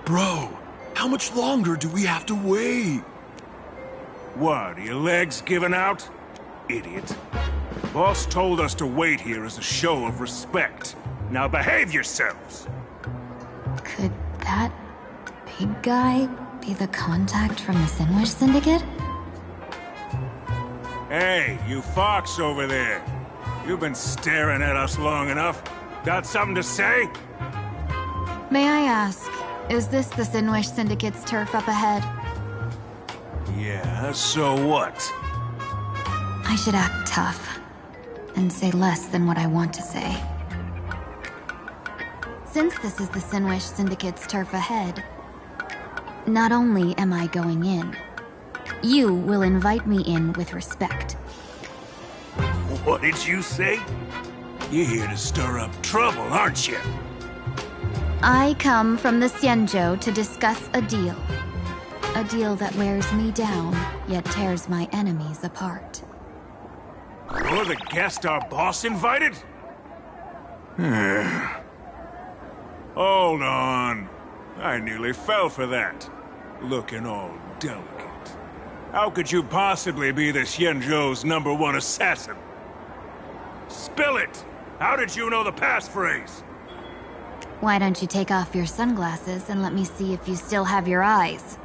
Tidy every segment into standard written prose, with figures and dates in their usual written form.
Bro, how much longer do we have to wait? What, are your legs giving out? Idiot. Boss told us to wait here as a show of respect. Now behave yourselves! Could that big guy be the contact from the Sinwish Syndicate? Hey, you fox over there. You've been staring at us long enough. Got something to say? May I ask, is this the Sinwish Syndicate's turf up ahead? Yeah, so what? I should act tough, and say less than what I want to say. Since this is the Sinwish Syndicate's turf ahead, not only am I going in, you will invite me in with respect. What did you say? You're here to stir up trouble, aren't you? I come from the Xianzhou to discuss a deal. A deal that wears me down, yet tears my enemies apart. You're the guest our boss invited? Hold on. I nearly fell for that. Looking all delicate. How could you possibly be the Xianzhou's #1 assassin? Spill it! How did you know the passphrase? Why don't you take off your sunglasses and let me see if you still have your eyes?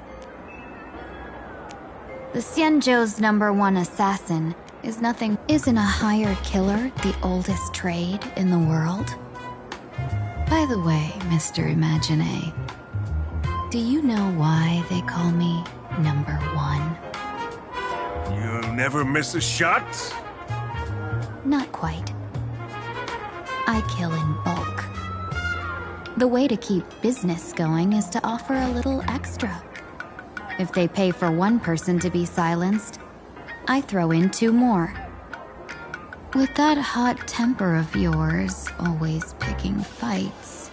The Xianzhou's #1 assassin is nothing. Isn't a hired killer the oldest trade in the world? By the way, Mr. Imagine, do you know why they call me #1? You never miss a shot? Not quite. I kill in bulk. The way to keep business going is to offer a little extra. If they pay for one person to be silenced, I throw in 2 more. With that hot temper of yours, always picking fights,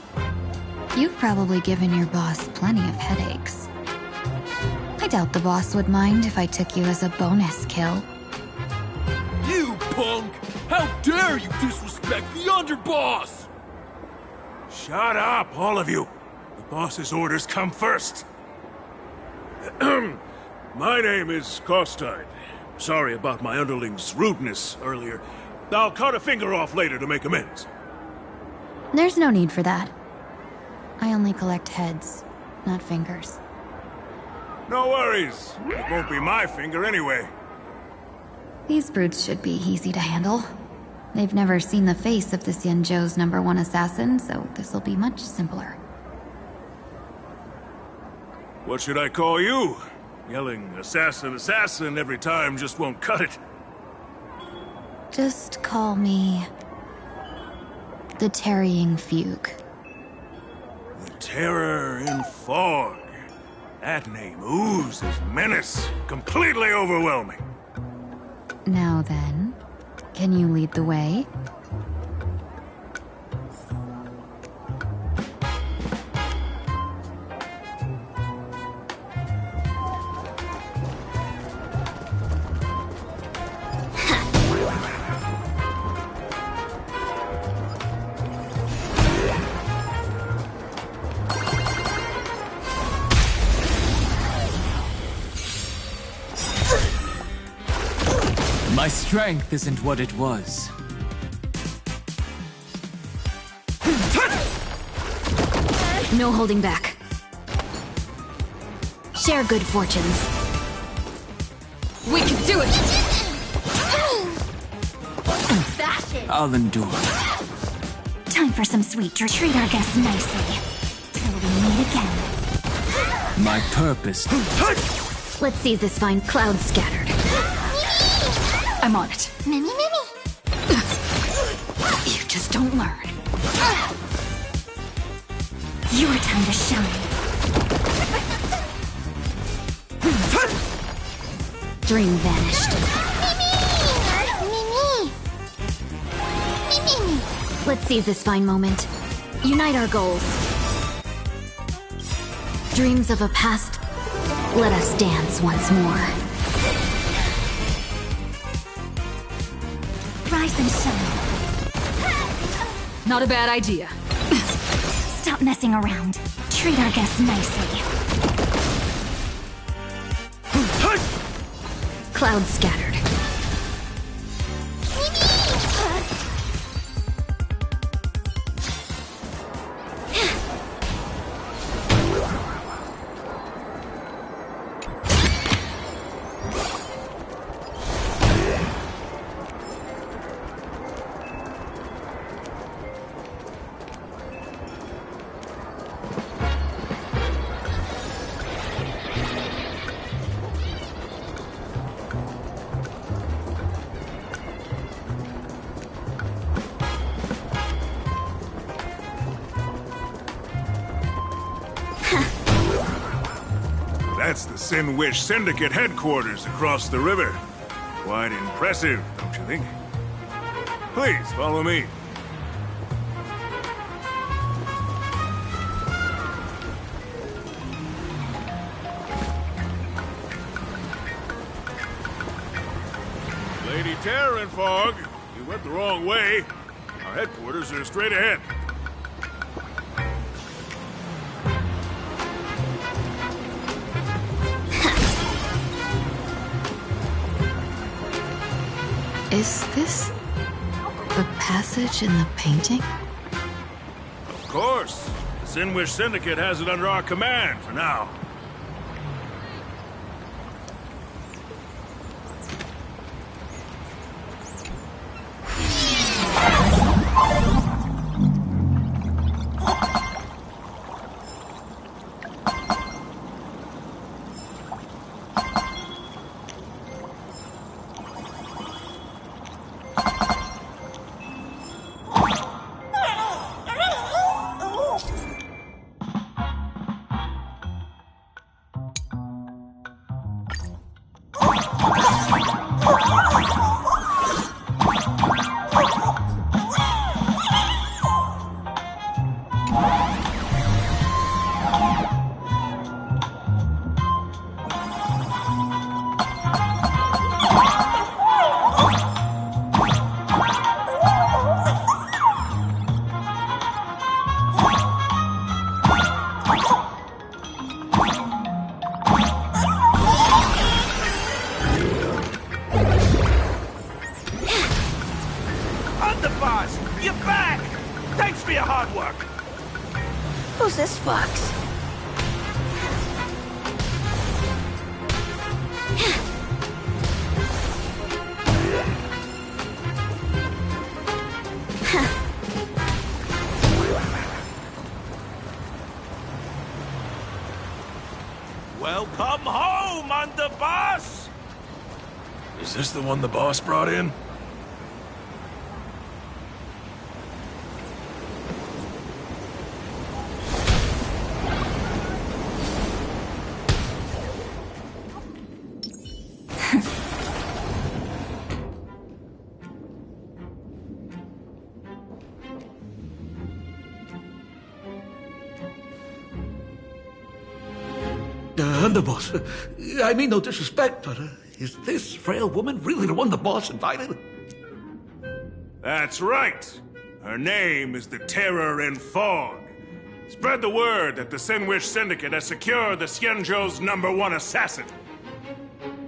you've probably given your boss plenty of headaches. I doubt the boss would mind if I took you as a bonus kill. You punk! How dare you disrespect the underboss! Shut up, all of you. The boss's orders come first. My name is Kostine. Sorry about my underling's rudeness earlier. I'll cut a finger off later to make amends. There's no need for that. I only collect heads, not fingers. No worries. It won't be my finger anyway. These brutes should be easy to handle. They've never seen the face of the Xianzhou's #1 assassin, so this'll be much simpler. What should I call you? Yelling assassin, assassin every time just won't cut it. Just call me the Tarrying Fugue. The Terror in Fog. That name oozes menace. Completely overwhelming. Now then, can you lead the way? My strength isn't what it was. No holding back. Share good fortunes. We can do it! I'll endure. Time for some sweet treat our guests nicely. Till we meet again. My purpose. Let's seize this fine cloud scattered. I'm on it. Mimi. You just don't learn. Your time to shine. Dream vanished. Mimi. Let's seize this fine moment. Unite our goals. Dreams of a past. Let us dance once more. Rise and shine. Not a bad idea. Stop messing around. Treat our guests nicely. Cloud scattered. That's the Sin Wish Syndicate headquarters across the river. Quite impressive, don't you think? Please, follow me. Lady Terran Fog, you went the wrong way. Our headquarters are straight ahead. Is this the passage in the painting? Of course. The Sin Wish Syndicate has it under our command for now. You're back! Thanks for your hard work! Who's this fox? Welcome home, Underboss! Is this the one the boss brought in? Underboss, I mean no disrespect, but is this frail woman really the one the boss invited? That's right. Her name is the Terror in Fog. Spread the word that the Sin Wish Syndicate has secured the Xianzhou's #1 assassin.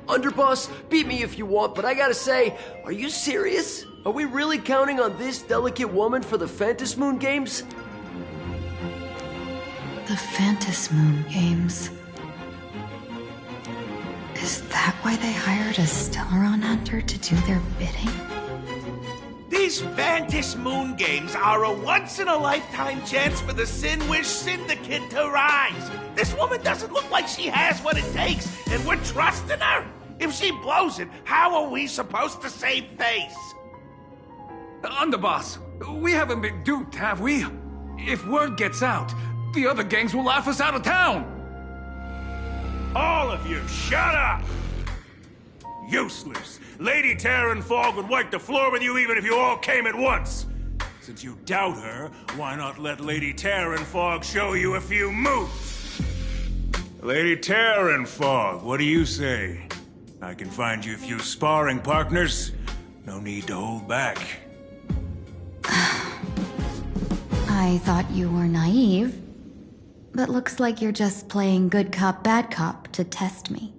Underboss, beat me if you want, but I gotta say, are you serious? Are we really counting on this delicate woman for the Phantasmoon Moon Games? The Phantasmoon Moon Games. Is that why they hired a Stellaron hunter to do their bidding? These Phantasmoon Moon Games are a once-in-a-lifetime chance for the Sin Wish Syndicate to rise. This woman doesn't look like she has what it takes, and we're trusting her. If she blows it, how are we supposed to save face? Underboss, we haven't been duped, have we? If word gets out, the other gangs will laugh us out of town. All of you, shut up! Useless. Lady Terran Fog would wipe the floor with you even if you all came at once. Since you doubt her, why not let Lady Terran Fog show you a few moves? Lady Terran Fog, what do you say? I can find you a few sparring partners. No need to hold back. I thought you were naive. But looks like you're just playing good cop, bad cop to test me.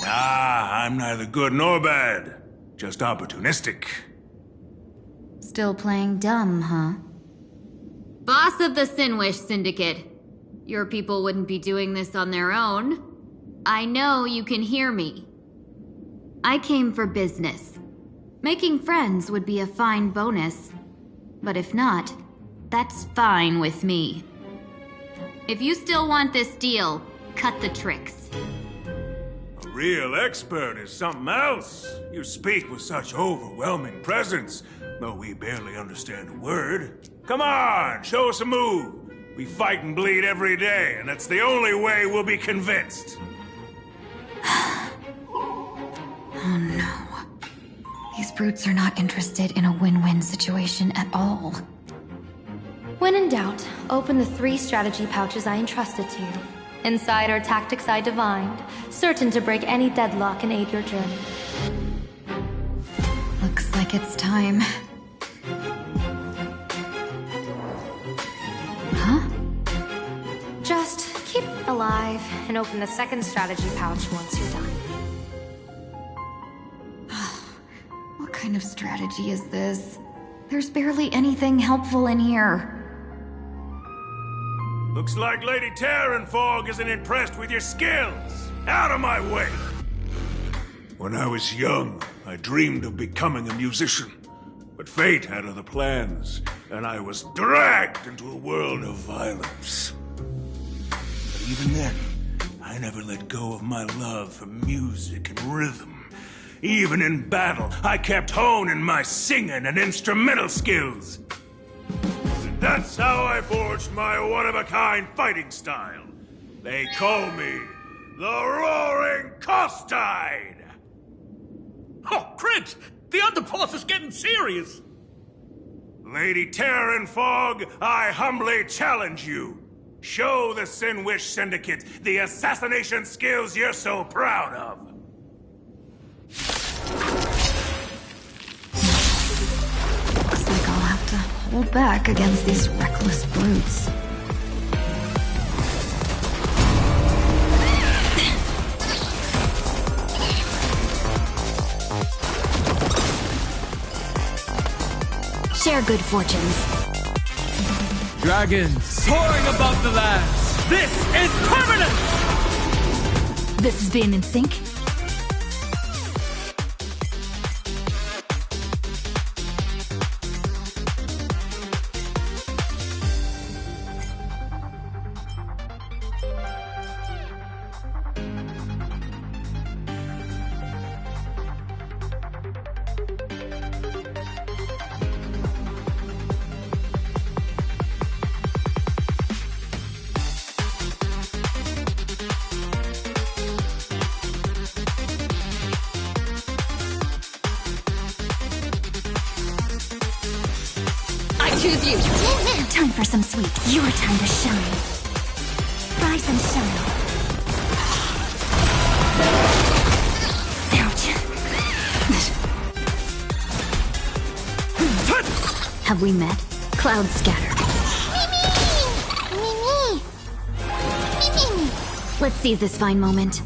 Nah, I'm neither good nor bad. Just opportunistic. Still playing dumb, huh? Boss of the Sinwish Syndicate. Your people wouldn't be doing this on their own. I know you can hear me. I came for business. Making friends would be a fine bonus. But if not, that's fine with me. If you still want this deal, cut the tricks. A real expert is something else. You speak with such overwhelming presence, though we barely understand a word. Come on, show us a move. We fight and bleed every day, and that's the only way we'll be convinced. Oh no. These brutes are not interested in a win-win situation at all. When in doubt, open the 3 strategy pouches I entrusted to you. Inside are tactics I divined, certain to break any deadlock and aid your journey. Looks like it's time. Huh? Just keep alive and open the 2nd strategy pouch once you're done. What kind of strategy is this? There's barely anything helpful in here. Looks like Lady Terranfog isn't impressed with your skills. Out of my way! When I was young, I dreamed of becoming a musician. But fate had other plans, and I was dragged into a world of violence. But even then, I never let go of my love for music and rhythm. Even in battle, I kept honing my singing and instrumental skills. And that's how I forged my one-of-a-kind fighting style. They call me the Roaring Costide! Oh, Cribs! The underboss is getting serious! Lady Terranfog, I humbly challenge you. Show the Sinwish Syndicate the assassination skills you're so proud of. Looks like I'll have to hold back against these reckless brutes. Share good fortunes. Dragons soaring above the lands. This is permanent! This has been in sync. Choose you. Time for some sweet. Your time to shine. Rise and shine. Ouch. Have we met? Clouds scatter. Let's seize this fine moment.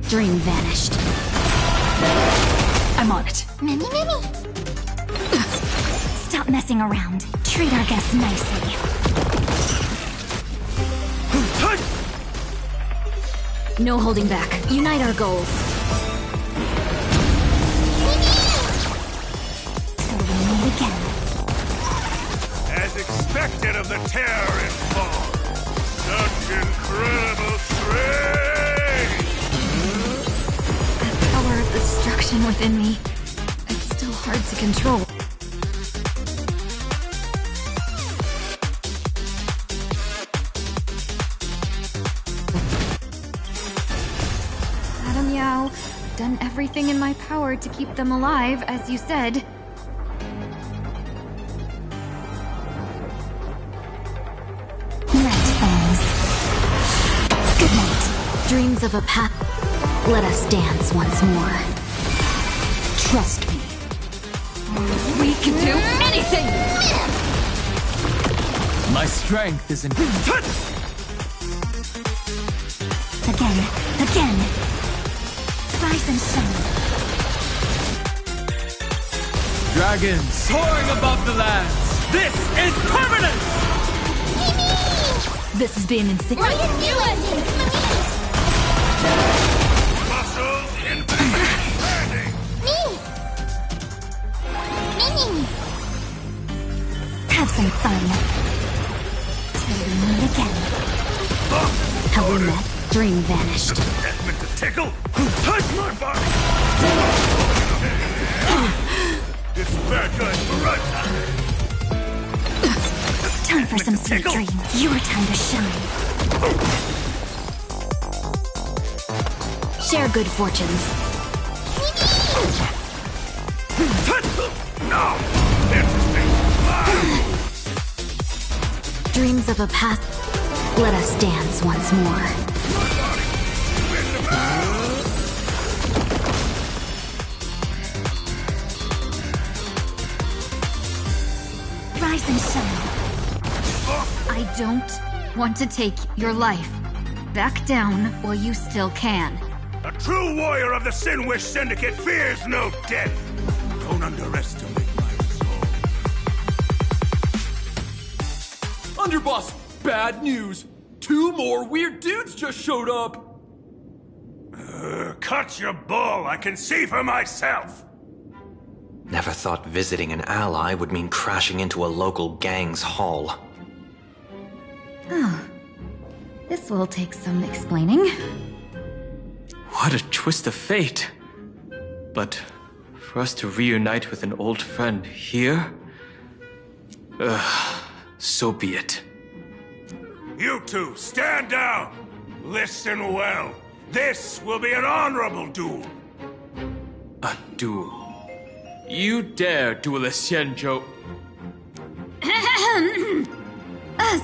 Dream vanished. I'm on it. Stop messing around. Treat our guests nicely. No holding back. Unite our goals. Till we meet again. As expected of the Terranfog. Such incredible strength! The power of destruction within me. It's still hard to control. Done everything in my power to keep them alive, as you said. Night falls. Good night. Dreams of a path. Let us dance once more. Trust me. We can do anything! My strength is in... Again. Rise and shine. Dragons soaring above the lands. This is permanent! This has been insane. Ryan, you ending! Muscles in expanding. Have some fun. Till we meet again. How we met, dream vanished. That meant to tickle? Who touched my body? It's bad guys for right Time for some sweet dreams. Your time to shine. Share good fortunes. No! Interesting. Dreams of a path. Let us dance once more. Rise and shine. I don't want to take your life. Back down while you still can. A true warrior of the Sinwish Syndicate fears no death. Don't underestimate my resolve. Underboss, bad news. 2 more weird dudes just showed up. Cut your bull. I can see for myself. Never thought visiting an ally would mean crashing into a local gang's hall. Oh. This will take some explaining. What a twist of fate. But for us to reunite with an old friend here? So be it. You two, stand down. Listen well. This will be an honorable duel. A duel. You dare duel a Xianzhou...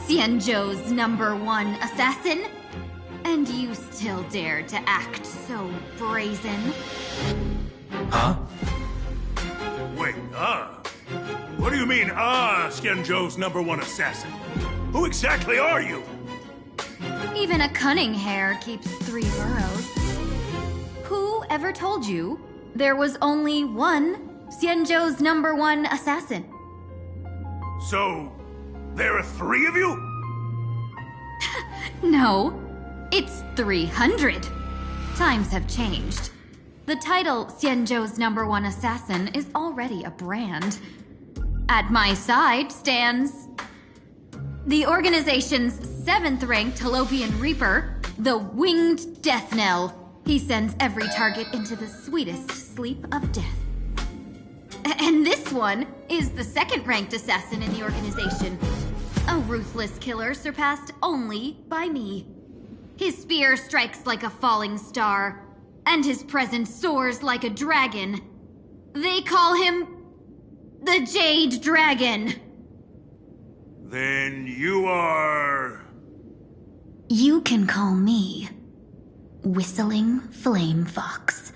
Xianzhou's #1 assassin? And you still dare to act so brazen? Huh? Wait, What do you mean, Xianzhou's #1 assassin? Who exactly are you? Even a cunning hare keeps 3 burrows. Who ever told you there was only one Xianzhou's #1 assassin? So, there are 3 of you? No, it's 300. Times have changed. The title Xianzhou's #1 assassin is already a brand. At my side stands the organization's 7th-ranked Holopian Reaper, the Winged Death Knell. He sends every target into the sweetest sleep of death. And this one is the 2nd-ranked assassin in the organization. A ruthless killer surpassed only by me. His spear strikes like a falling star, and his presence soars like a dragon. They call him the Jade Dragon. Then you are... You can call me Whistling Flame Fox.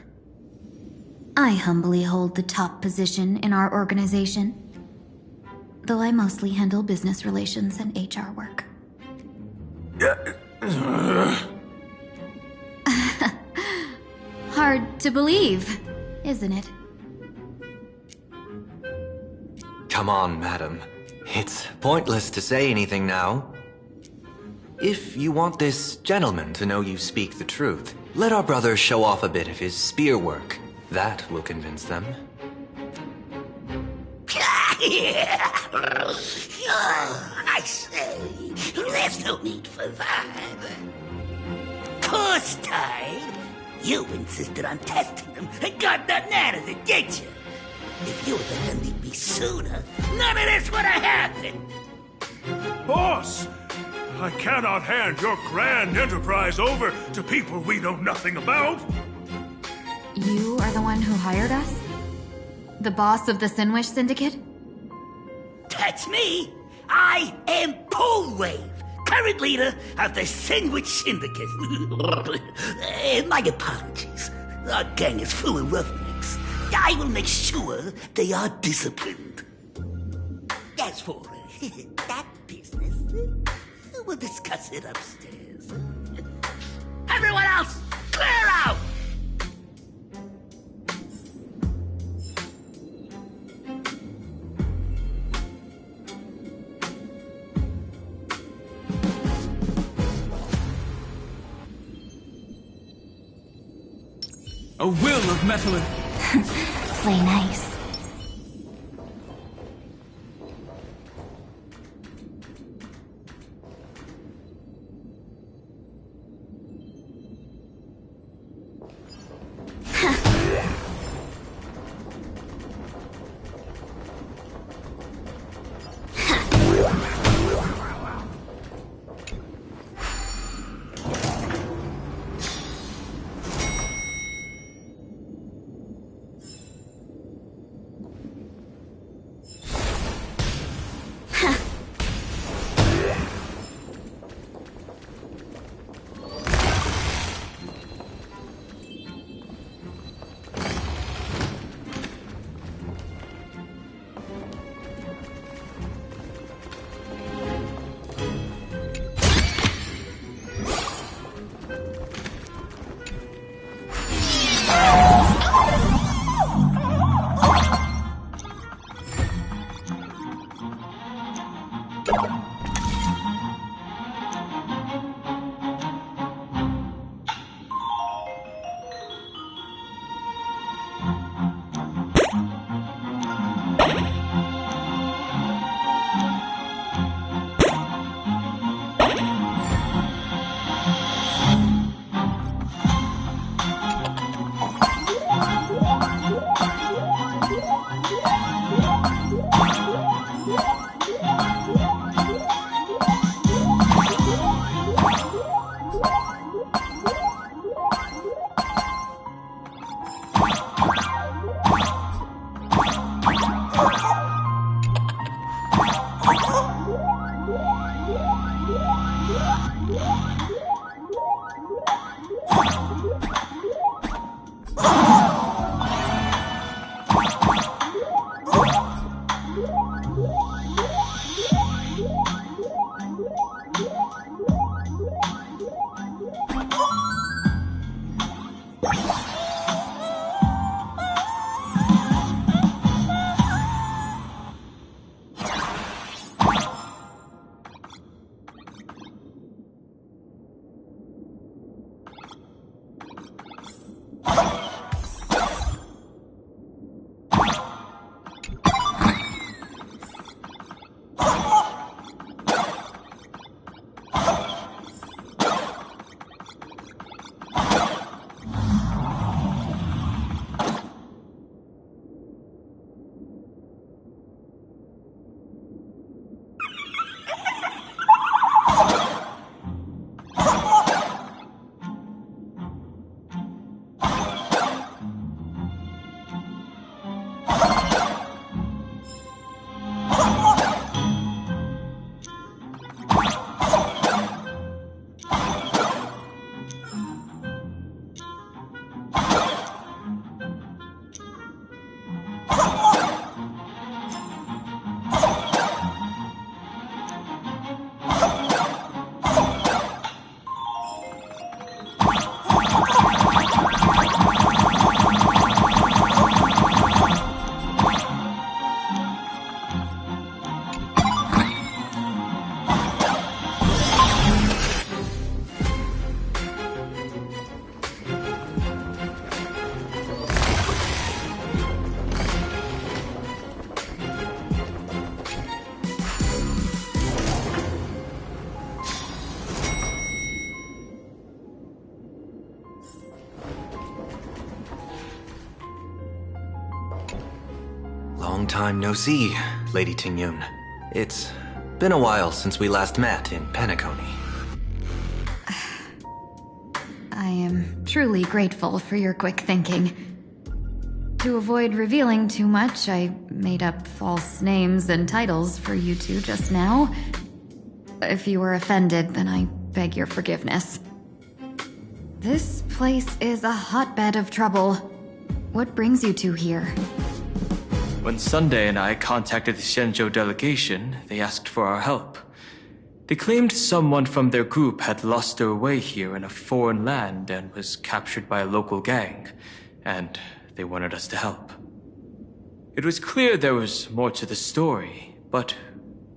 I humbly hold the top position in our organization, though I mostly handle business relations and HR work. Hard to believe, isn't it? Come on, madam. It's pointless to say anything now. If you want this gentleman to know you speak the truth, let our brother show off a bit of his spear work. That will convince them. I say, there's no need for that. Course time. You insisted on testing them and got nothing out of it, did you? If you had let them leave me sooner, none of this would have happened. Boss! I cannot hand your grand enterprise over to people we know nothing about. You are the one who hired us? The boss of the Sinwish Syndicate? That's me. I am Polewave, current leader of the Sinwish Syndicate. My apologies. Our gang is full of roughnecks. I will make sure they are disciplined. As for that business... We'll discuss it upstairs. Everyone else, clear out! A will of metal and... Play nice. Long time no see, Lady Tingyun. It's been a while since we last met in Penacony. I am truly grateful for your quick thinking. To avoid revealing too much, I made up false names and titles for you two just now. If you were offended, then I beg your forgiveness. This place is a hotbed of trouble. What brings you two here? When Sunday and I contacted the Shenzhou delegation, they asked for our help. They claimed someone from their group had lost their way here in a foreign land and was captured by a local gang, and they wanted us to help. It was clear there was more to the story, but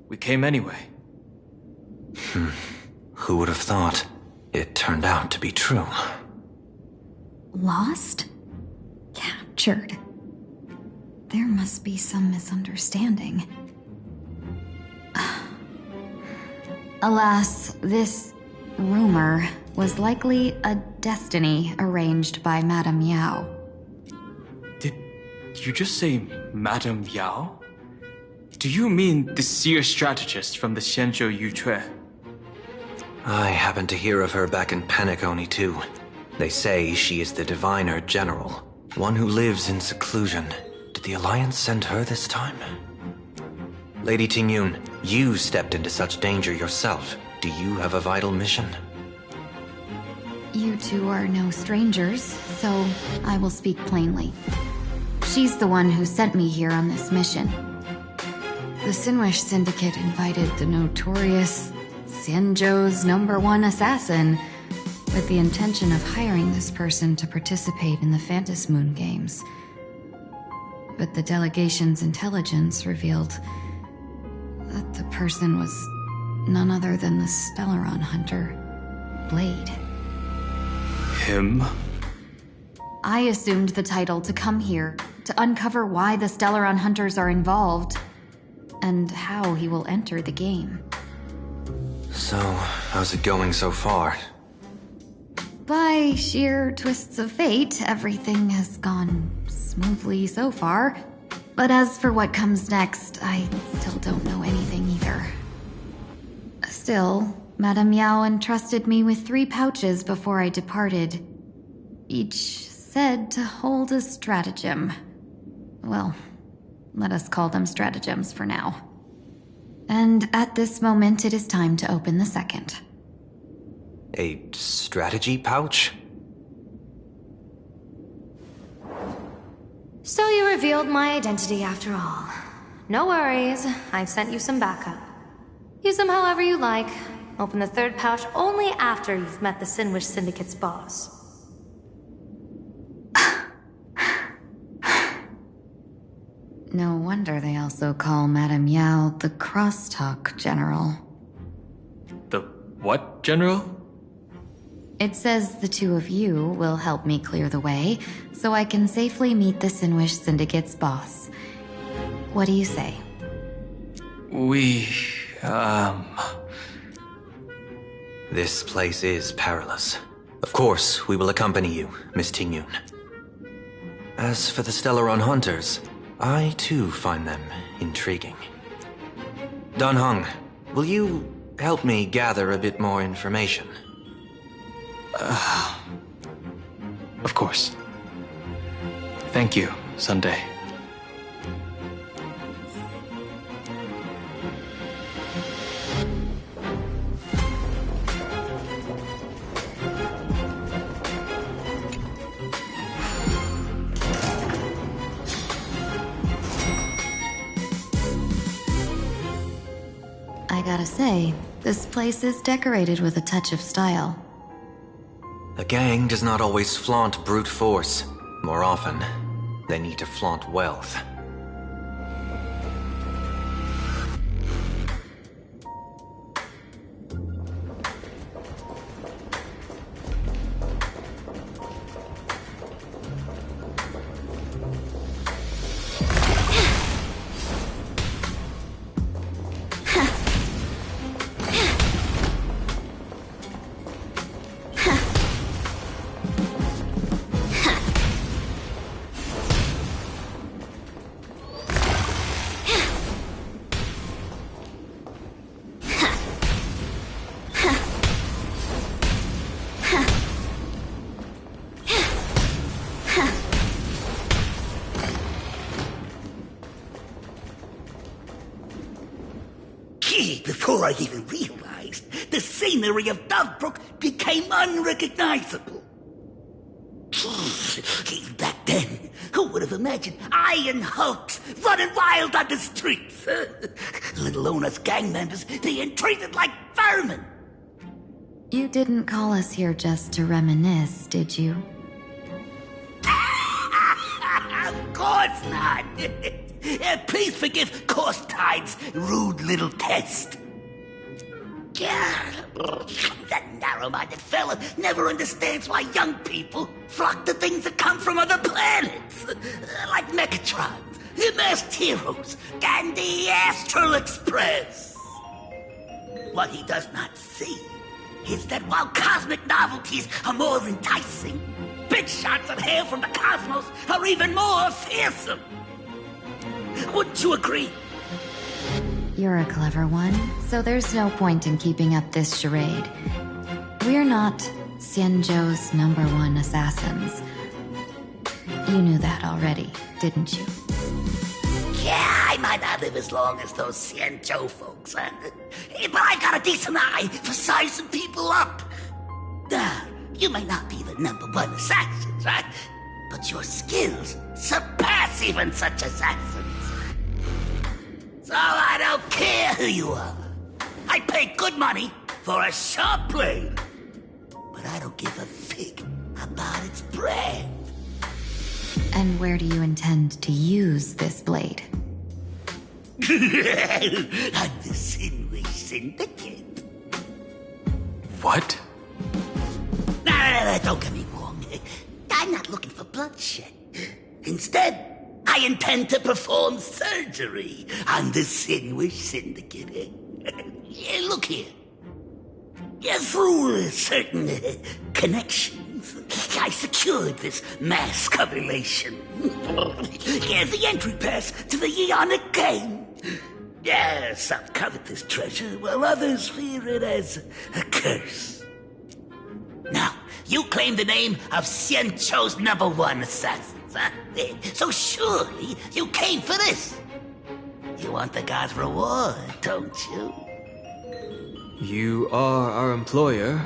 we came anyway. Who would have thought? It turned out to be true. Lost? Captured. There must be some misunderstanding. Alas, this rumor was likely a destiny arranged by Madame Yao. Did you just say Madame Yao? Do you mean the seer strategist from the Xianzhou Yutue? I happened to hear of her back in Penacony too. They say she is the diviner general, one who lives in seclusion. Did the Alliance send her this time? Lady Tingyun, you stepped into such danger yourself. Do you have a vital mission? You two are no strangers, so I will speak plainly. She's the one who sent me here on this mission. The Sinwish Syndicate invited the notorious Xianzhou's #1 assassin with the intention of hiring this person to participate in the Phantom Moon Games. But the delegation's intelligence revealed that the person was none other than the Stellaron hunter, Blade. Him? I assumed the title to come here to uncover why the Stellaron hunters are involved and how he will enter the game. So, how's it going so far? By sheer twists of fate, everything has gone smoothly so far. But as for what comes next, I still don't know anything either. Still, Madame Yao entrusted me with 3 pouches before I departed. Each said to hold a stratagem. Well, let us call them stratagems for now. And at this moment, it is time to open the second. A strategy pouch? So you revealed my identity after all. No worries, I've sent you some backup. Use them however you like. Open the 3rd pouch only after you've met the Sinwish Syndicate's boss. No wonder they also call Madame Yao the Crosstalk General. The what, General? It says the 2 of you will help me clear the way, so I can safely meet the Sinwish Syndicate's boss. What do you say? This place is perilous. Of course, we will accompany you, Miss Tingyun. As for the Stellaron hunters, I too find them intriguing. Dan Heng, will you help me gather a bit more information? Of course. Thank you, Sunday. I gotta say, this place is decorated with a touch of style. A gang does not always flaunt brute force. More often, they need to flaunt wealth. Before I even realized, the scenery of Dovebrook became unrecognizable. Back then, who would have imagine Iron Hulks running wild on the streets. Little own us gang members being treated like vermin. You didn't call us here just to reminisce, did you? Of course not. Please forgive Course Tide's rude little test. That narrow-minded fella never understands why young people flock to things that come from other planets. Like Megatron, Masked Heroes, and the Astral Express. What he does not see is that while cosmic novelties are more enticing, big shots that hail from the cosmos are even more fearsome. Wouldn't you agree? You're a clever one, so there's no point in keeping up this charade. We're not Xianzhou's #1 assassins. You knew that already, didn't you? Yeah, I might not live as long as those Xianzhou folks, huh? But I got a decent eye for sizing people up. You may not be the #1 assassins, right? But your skills surpass even such assassins. So I don't care who you are. I pay good money for a sharp blade. But I don't give a fig about its brand. And where do you intend to use this blade? On the Sinway Syndicate. What? No, don't get me wrong. I'm not looking for bloodshed. Instead, I intend to perform surgery on the Sinway Syndicate. Look here. Through certain connections, I secured this mass correlation. The entry pass to the Ionic game. Some covet this treasure, while others fear it as a curse. Now, you claim the name of Xianzhou's #1 assassins, huh? So surely you came for this. You want the god's reward, don't you? You are our employer.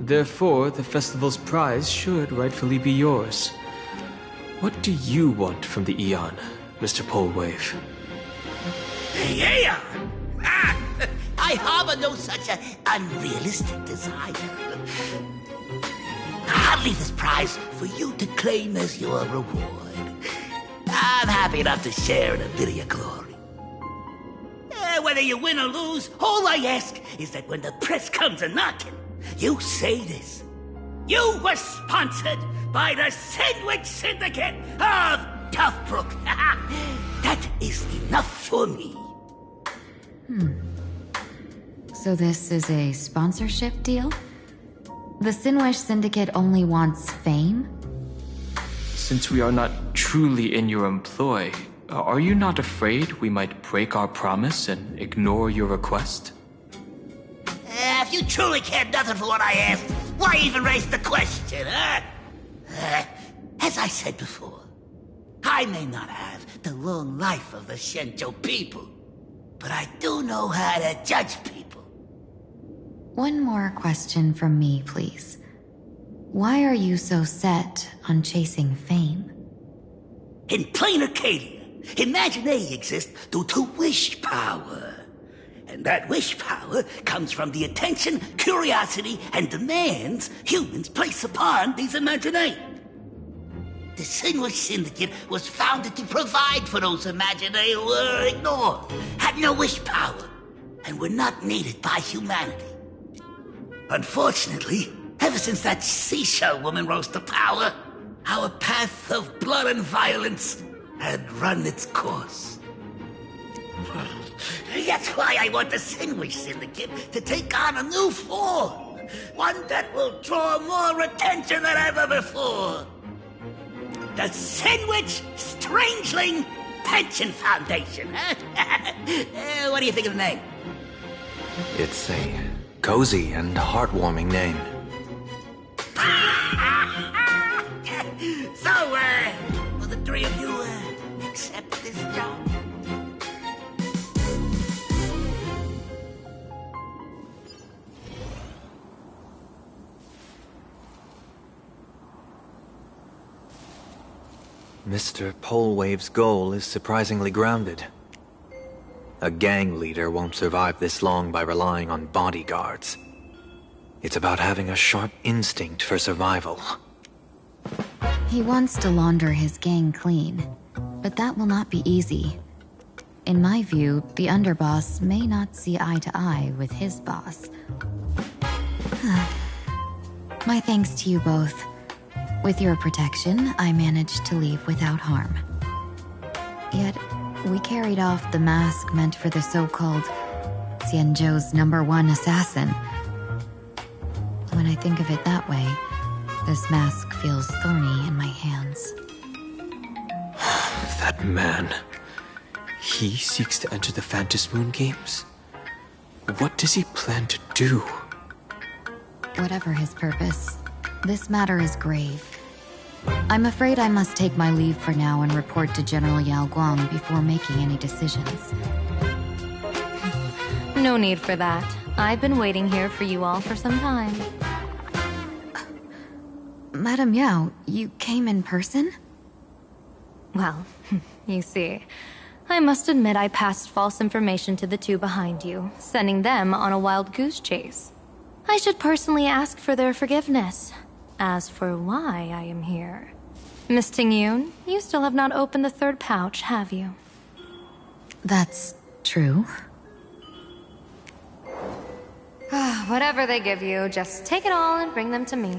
Therefore, the festival's prize should rightfully be yours. What do you want from the Eon, Mr. Polwave? Eon? I harbor no such unrealistic desire. I'll leave this prize for you to claim as your reward. I'm happy enough to share in a bit of your glory. Whether you win or lose, all I ask is that when the press comes a-knocking, you say this. You were sponsored by the Sandwich Syndicate of Toughbrook. That is enough for me. So this is a sponsorship deal? The Sinwish Syndicate only wants fame? Since we are not truly in your employ, are you not afraid we might break our promise and ignore your request? If you truly cared nothing for what I asked, why even raise the question, huh? As I said before, I may not have the long life of the Xianzhou people, but I do know how to judge people. One more question from me, please. Why are you so set on chasing fame? In plain Arcadia, Imagination exists due to wish power. And that wish power comes from the attention, curiosity, and demands humans place upon these imaginae. The Sinway Syndicate was founded to provide for those imaginae who were ignored, had no wish power, and were not needed by humanity. Unfortunately, ever since that seashell woman rose to power, our path of blood and violence had run its course. That's why I want the Sinway Syndicate to take on a new form. One that will draw more attention than ever before. The Sandwich Strangeling Pension Foundation. What do you think of the name? It's a cozy and heartwarming name. So, will the three of you accept this job? Mr. Polewave's goal is surprisingly grounded. A gang leader won't survive this long by relying on bodyguards. It's about having a sharp instinct for survival. He wants to launder his gang clean, but that will not be easy. In my view, the underboss may not see eye to eye with his boss. My thanks to you both. With your protection, I managed to leave without harm. Yet, we carried off the mask meant for the so-called Xianzhou's #1 assassin. When I think of it that way, this mask feels thorny in my hands. That man... he seeks to enter the Phantom Moon Games? What does he plan to do? Whatever his purpose, this matter is grave. I'm afraid I must take my leave for now and report to General Yao Guang before making any decisions. No need for that. I've been waiting here for you all for some time. Madam Yao, you came in person? Well, you see, I must admit I passed false information to the two behind you, sending them on a wild goose chase. I should personally ask for their forgiveness. As for why I am here... Miss Tingyun, you still have not opened the third pouch, have you? That's true. Whatever they give you, just take it all and bring them to me.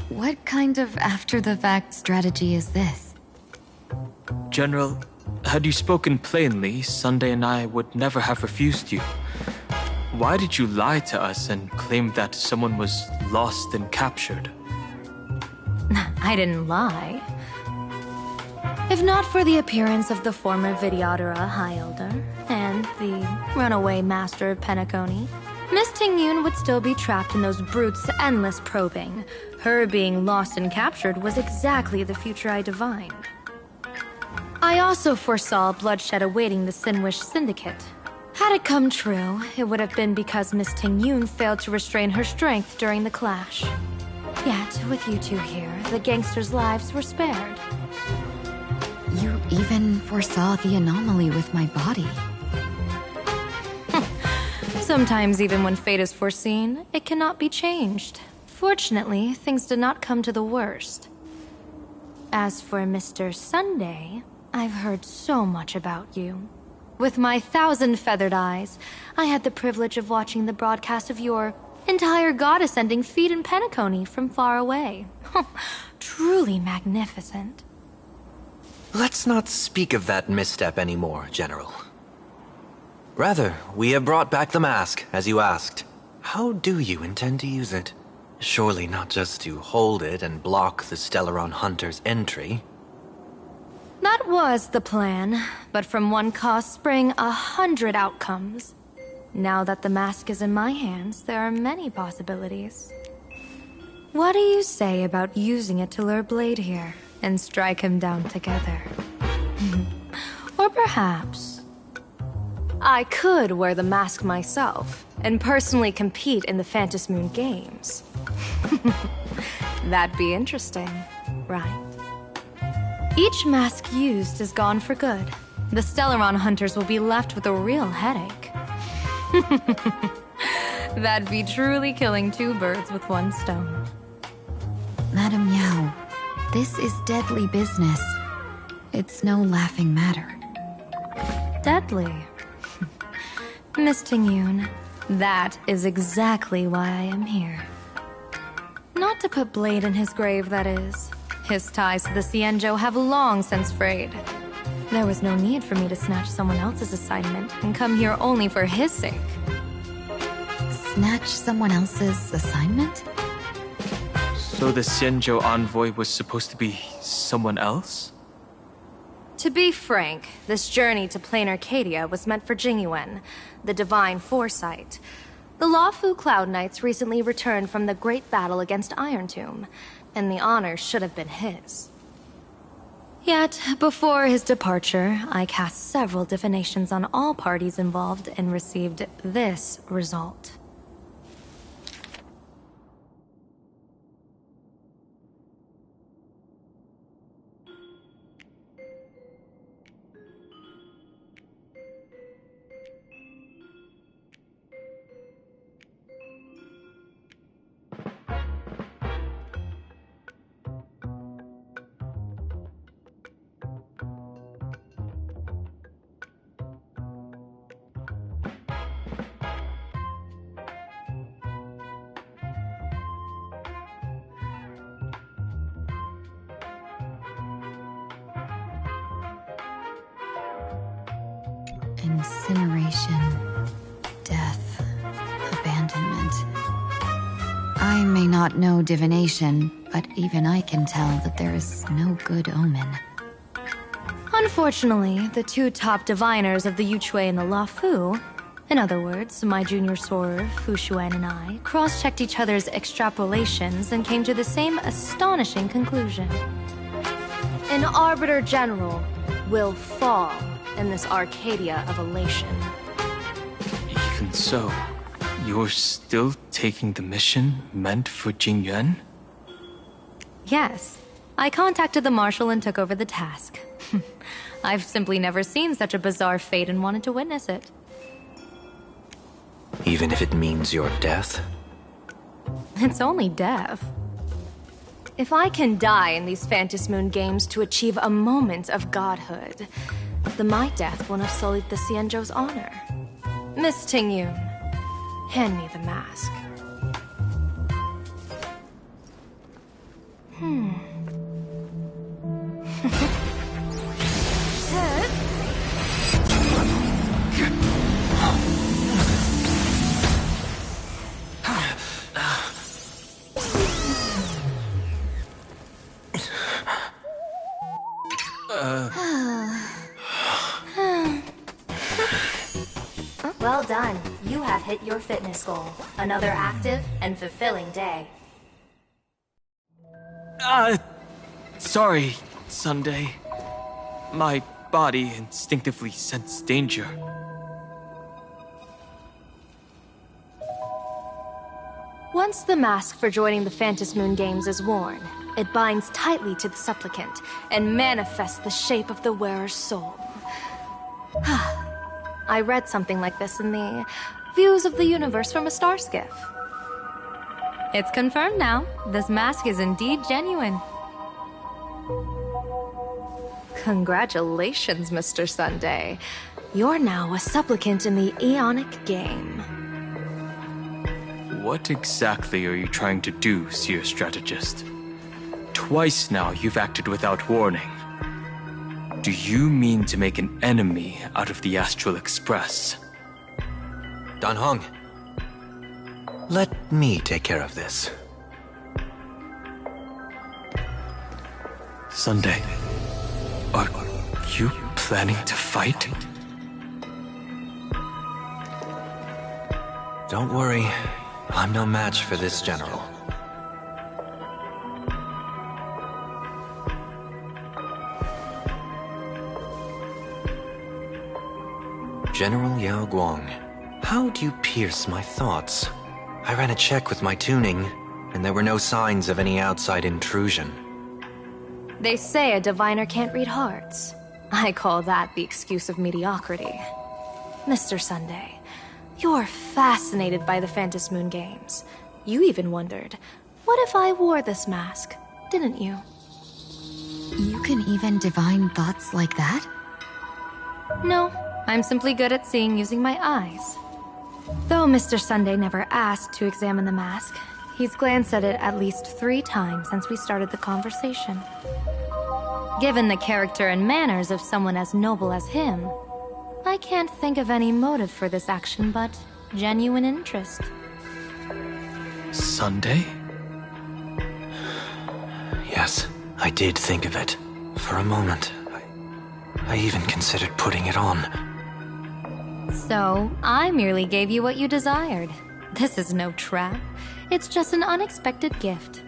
What kind of after-the-fact strategy is this? General, had you spoken plainly, Sunday and I would never have refused you. Why did you lie to us and claim that someone was lost and captured? I didn't lie. If not for the appearance of the former Vidyadhara High Elder and the runaway master of Penacony, Miss Tingyun would still be trapped in those brutes' endless probing. Her being lost and captured was exactly the future I divined. I also foresaw bloodshed awaiting the Sinwish Syndicate. Had it come true, it would have been because Miss Tingyun failed to restrain her strength during the clash. Yet, with you two here, the gangsters' lives were spared. You even foresaw the anomaly with my body. Sometimes even when fate is foreseen, it cannot be changed. Fortunately, things did not come to the worst. As for Mr. Sunday, I've heard so much about you. With my 1,000 feathered eyes, I had the privilege of watching the broadcast of your entire goddess-ending feat in Penacony from far away. Truly magnificent. Let's not speak of that misstep anymore, General. Rather, we have brought back the mask, as you asked. How do you intend to use it? Surely not just to hold it and block the Stellaron Hunter's entry. That was the plan, but from one cause spring 100 outcomes. Now that the mask is in my hands, there are many possibilities. What do you say about using it to lure Blade here and strike him down together? Or perhaps I could wear the mask myself and personally compete in the Phantom Moon Games. That'd be interesting, right? Each mask used is gone for good. The Stellaron hunters will be left with a real headache. That'd be truly killing two birds with one stone. Madam Yao, this is deadly business. It's no laughing matter. Deadly? Miss Tingyun, that is exactly why I am here. Not to put Blade in his grave, that is. His ties to the Xianzhou have long since frayed. There was no need for me to snatch someone else's assignment and come here only for his sake. Snatch someone else's assignment? So the Xianzhou envoy was supposed to be someone else? To be frank, this journey to Plain Arcadia was meant for Jingyuan, the divine foresight. The Lawfu Cloud Knights recently returned from the great battle against Iron Tomb, and the honor should have been his. Yet, before his departure, I cast several divinations on all parties involved and received this result. Incineration, death, abandonment. I may not know divination, but even I can tell that there is no good omen. Unfortunately, the two top diviners of the Yuchui and the Luofu, in other words, my junior soror, Fu Xuan, and I, cross-checked each other's extrapolations and came to the same astonishing conclusion. An Arbiter General will fall in this Arcadia of elation. Even so, you're still taking the mission meant for Jingyuan? Yes. I contacted the Marshal and took over the task. I've simply never seen such a bizarre fate and wanted to witness it. Even if it means your death? It's only death. If I can die in these Phantom Moon games to achieve a moment of godhood, then my death will have sullied the Xianzhou's honor. Miss Tingyun, hand me the mask. Well done. You have hit your fitness goal. Another active and fulfilling day. Sorry, Sunday. My body instinctively sensed danger. Once the mask for joining the Phantom Moon games is worn, it binds tightly to the supplicant and manifests the shape of the wearer's soul. I read something like this in the Views of the Universe from a Star Skiff. It's confirmed now. This mask is indeed genuine. Congratulations, Mr. Sunday. You're now a supplicant in the Aeonic game. What exactly are you trying to do, Seer Strategist? Twice now you've acted without warning. Do you mean to make an enemy out of the Astral Express? Dan Heng, let me take care of this. Sunday, are you planning to fight? Don't worry, I'm no match for this general. General Yao Guang, how do you pierce my thoughts? I ran a check with my tuning, and there were no signs of any outside intrusion. They say a diviner can't read hearts. I call that the excuse of mediocrity. Mr. Sunday, you're fascinated by the Phantom Moon games. You even wondered, what if I wore this mask, didn't you? You can even divine thoughts like that? No, I'm simply good at seeing using my eyes. Though Mr. Sunday never asked to examine the mask, he's glanced at it at least 3 times since we started the conversation. Given the character and manners of someone as noble as him, I can't think of any motive for this action but genuine interest. Sunday? Yes, I did think of it. For a moment, I even considered putting it on. So, I merely gave you what you desired. This is no trap. It's just an unexpected gift.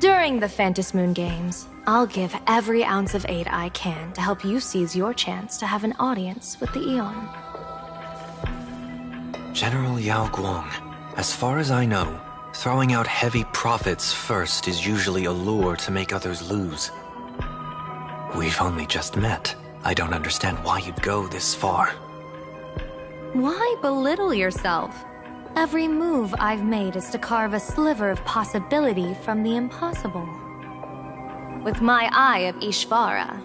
During the Phantom Moon games, I'll give every ounce of aid I can to help you seize your chance to have an audience with the Eon. General Yao Guang, as far as I know, throwing out heavy profits first is usually a lure to make others lose. We've only just met. I don't understand why you'd go this far. Why belittle yourself? Every move I've made is to carve a sliver of possibility from the impossible. With my eye of Ishvara,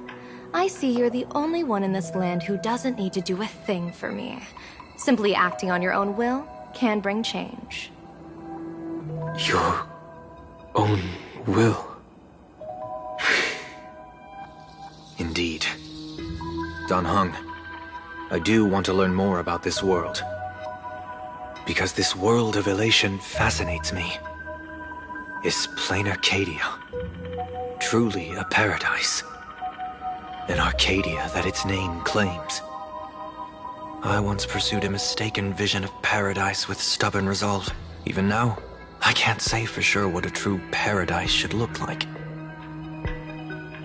I see you're the only one in this land who doesn't need to do a thing for me. Simply acting on your own will can bring change. Your own will? Indeed. Dan Heng, I do want to learn more about this world. Because this world of elation fascinates me. Is plain Arcadia truly a paradise? An Arcadia that its name claims. I once pursued a mistaken vision of paradise with stubborn resolve. Even now, I can't say for sure what a true paradise should look like.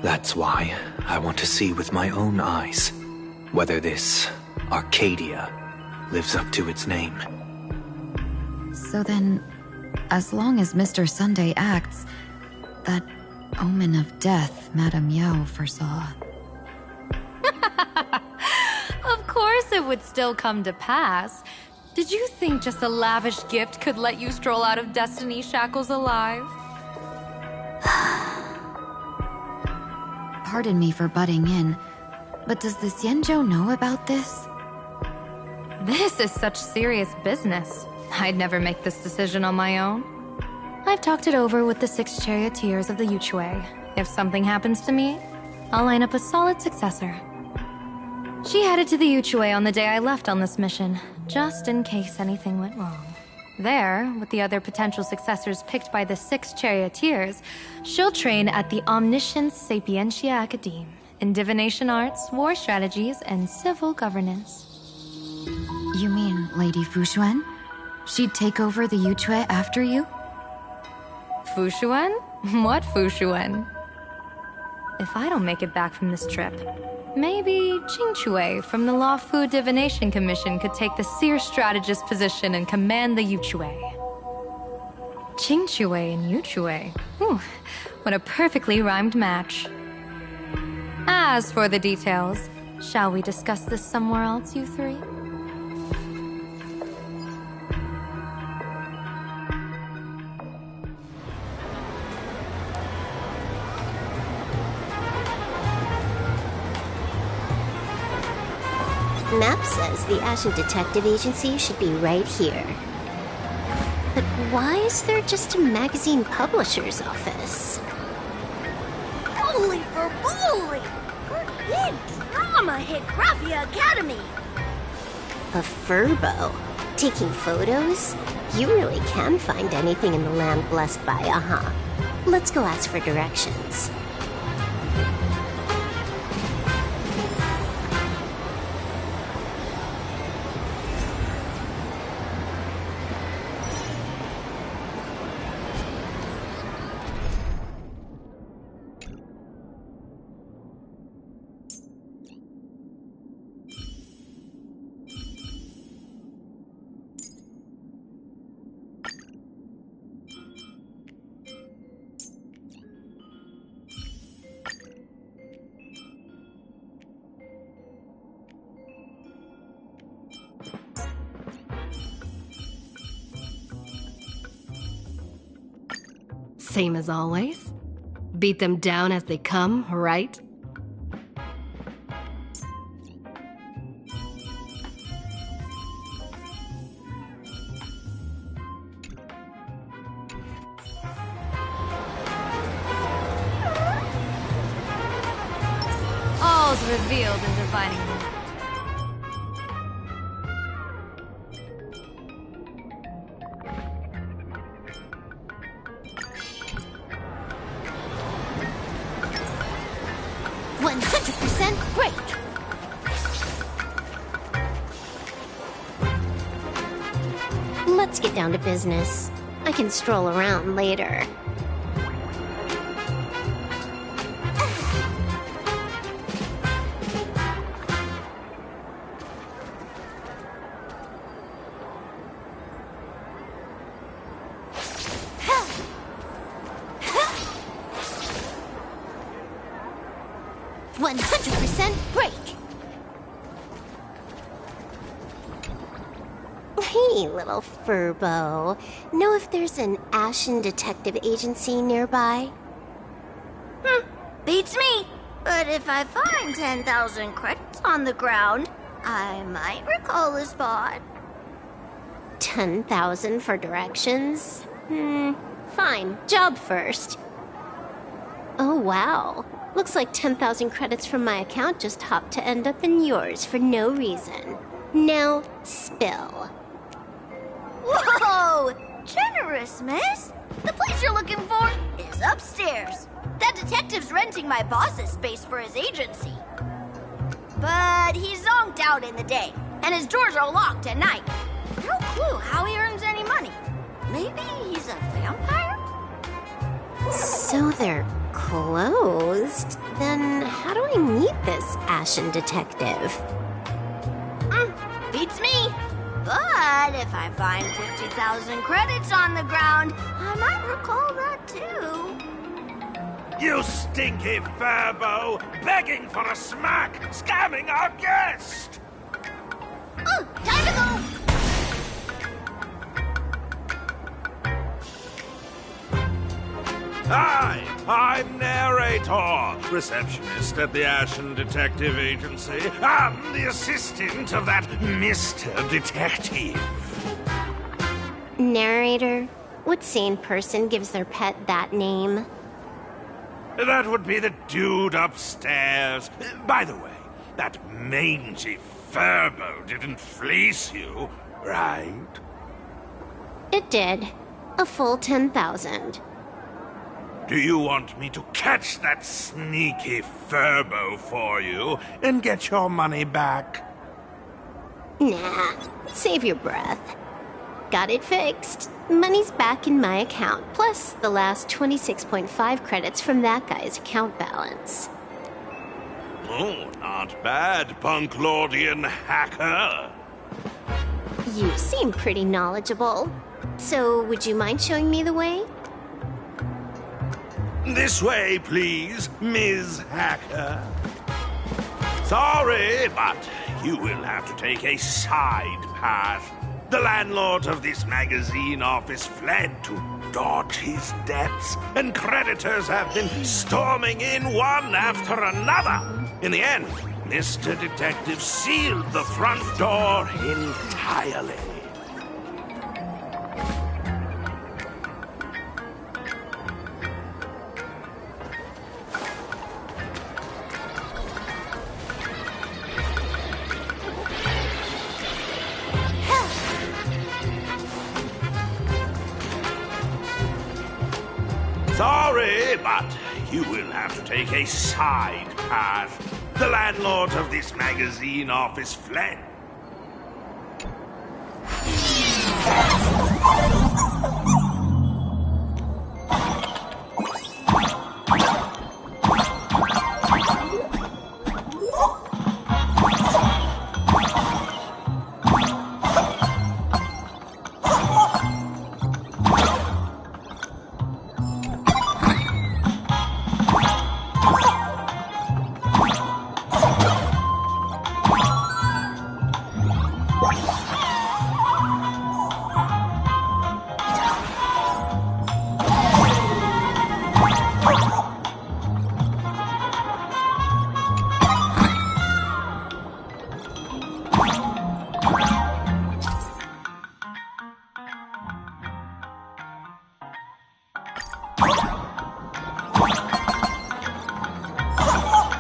That's why I want to see with my own eyes whether this Arcadia lives up to its name. So then, as long as Mr. Sunday acts, that omen of death Madame Yao foresaw. Of course it would still come to pass. Did you think just a lavish gift could let you stroll out of Destiny's shackles alive? Pardon me for butting in, but does the Xianzhou know about this? This is such serious business. I'd never make this decision on my own. I've talked it over with the 6 charioteers of the Yuchue. If something happens to me, I'll line up a solid successor. She headed to the Yuchue on the day I left on this mission, just in case anything went wrong. There, with the other potential successors picked by the 6 charioteers, she'll train at the Omniscience Sapientia Academe in divination arts, war strategies, and civil governance. You mean Lady Fushuan? She'd take over the Yuchue after you? Fushuan? What Fushuan? If I don't make it back from this trip, maybe Qingchue from the Law Fu Divination Commission could take the seer strategist position and command the Yuchue. Qingchue and Yuchue. Ooh, what a perfectly rhymed match. As for the details, shall we discuss this somewhere else, you three? Map says the Ashen Detective Agency should be right here. But why is there just a magazine publisher's office? Holy for bully! Good hit drama hit Graphia Academy! A furbo? Taking photos? You really can find anything in the land blessed by Aha. Let's go ask for directions. Same as always? Beat them down as they come, right? All's revealed in divining the night. Let's get down to business. I can stroll around later. Hey, little furbo. Know if there's an Ashen Detective Agency nearby? Beats me. But if I find 10,000 credits on the ground, I might recall a spot. 10,000 for directions? Fine. Job first. Oh, wow. Looks like 10,000 credits from my account just hopped to end up in yours for no reason. Now, spill. Whoa! Generous, miss. The place you're looking for is upstairs. That detective's renting my boss's space for his agency. But he's zonked out in the day, and his doors are locked at night. No clue how he earns any money. Maybe he's a vampire? So they're closed? Then how do I meet this ashen detective? Beats me. But if I find 50,000 credits on the ground, I might recall that too. You stinky furbo! Begging for a smack! Scamming our guest! Time to go! Hi, I'm Narrator, receptionist at the Ashen Detective Agency. I'm the assistant of that Mr. Detective. Narrator? What sane person gives their pet that name? That would be the dude upstairs. By the way, that mangy furbo didn't fleece you, right? It did. A full 10,000. Do you want me to catch that sneaky furbo for you and get your money back? Nah, save your breath. Got it fixed. Money's back in my account, plus the last 26.5 credits from that guy's account balance. Oh, not bad, Punk Lordian hacker. You seem pretty knowledgeable. So, would you mind showing me the way? This way, please, Ms. Hacker. Sorry, but you will have to take a side path. The landlord of this magazine office fled to dodge his debts, and creditors have been storming in one after another. In the end, Mr. Detective sealed the front door entirely. Sorry, but you will have to take a side path. The landlord of this magazine office fled.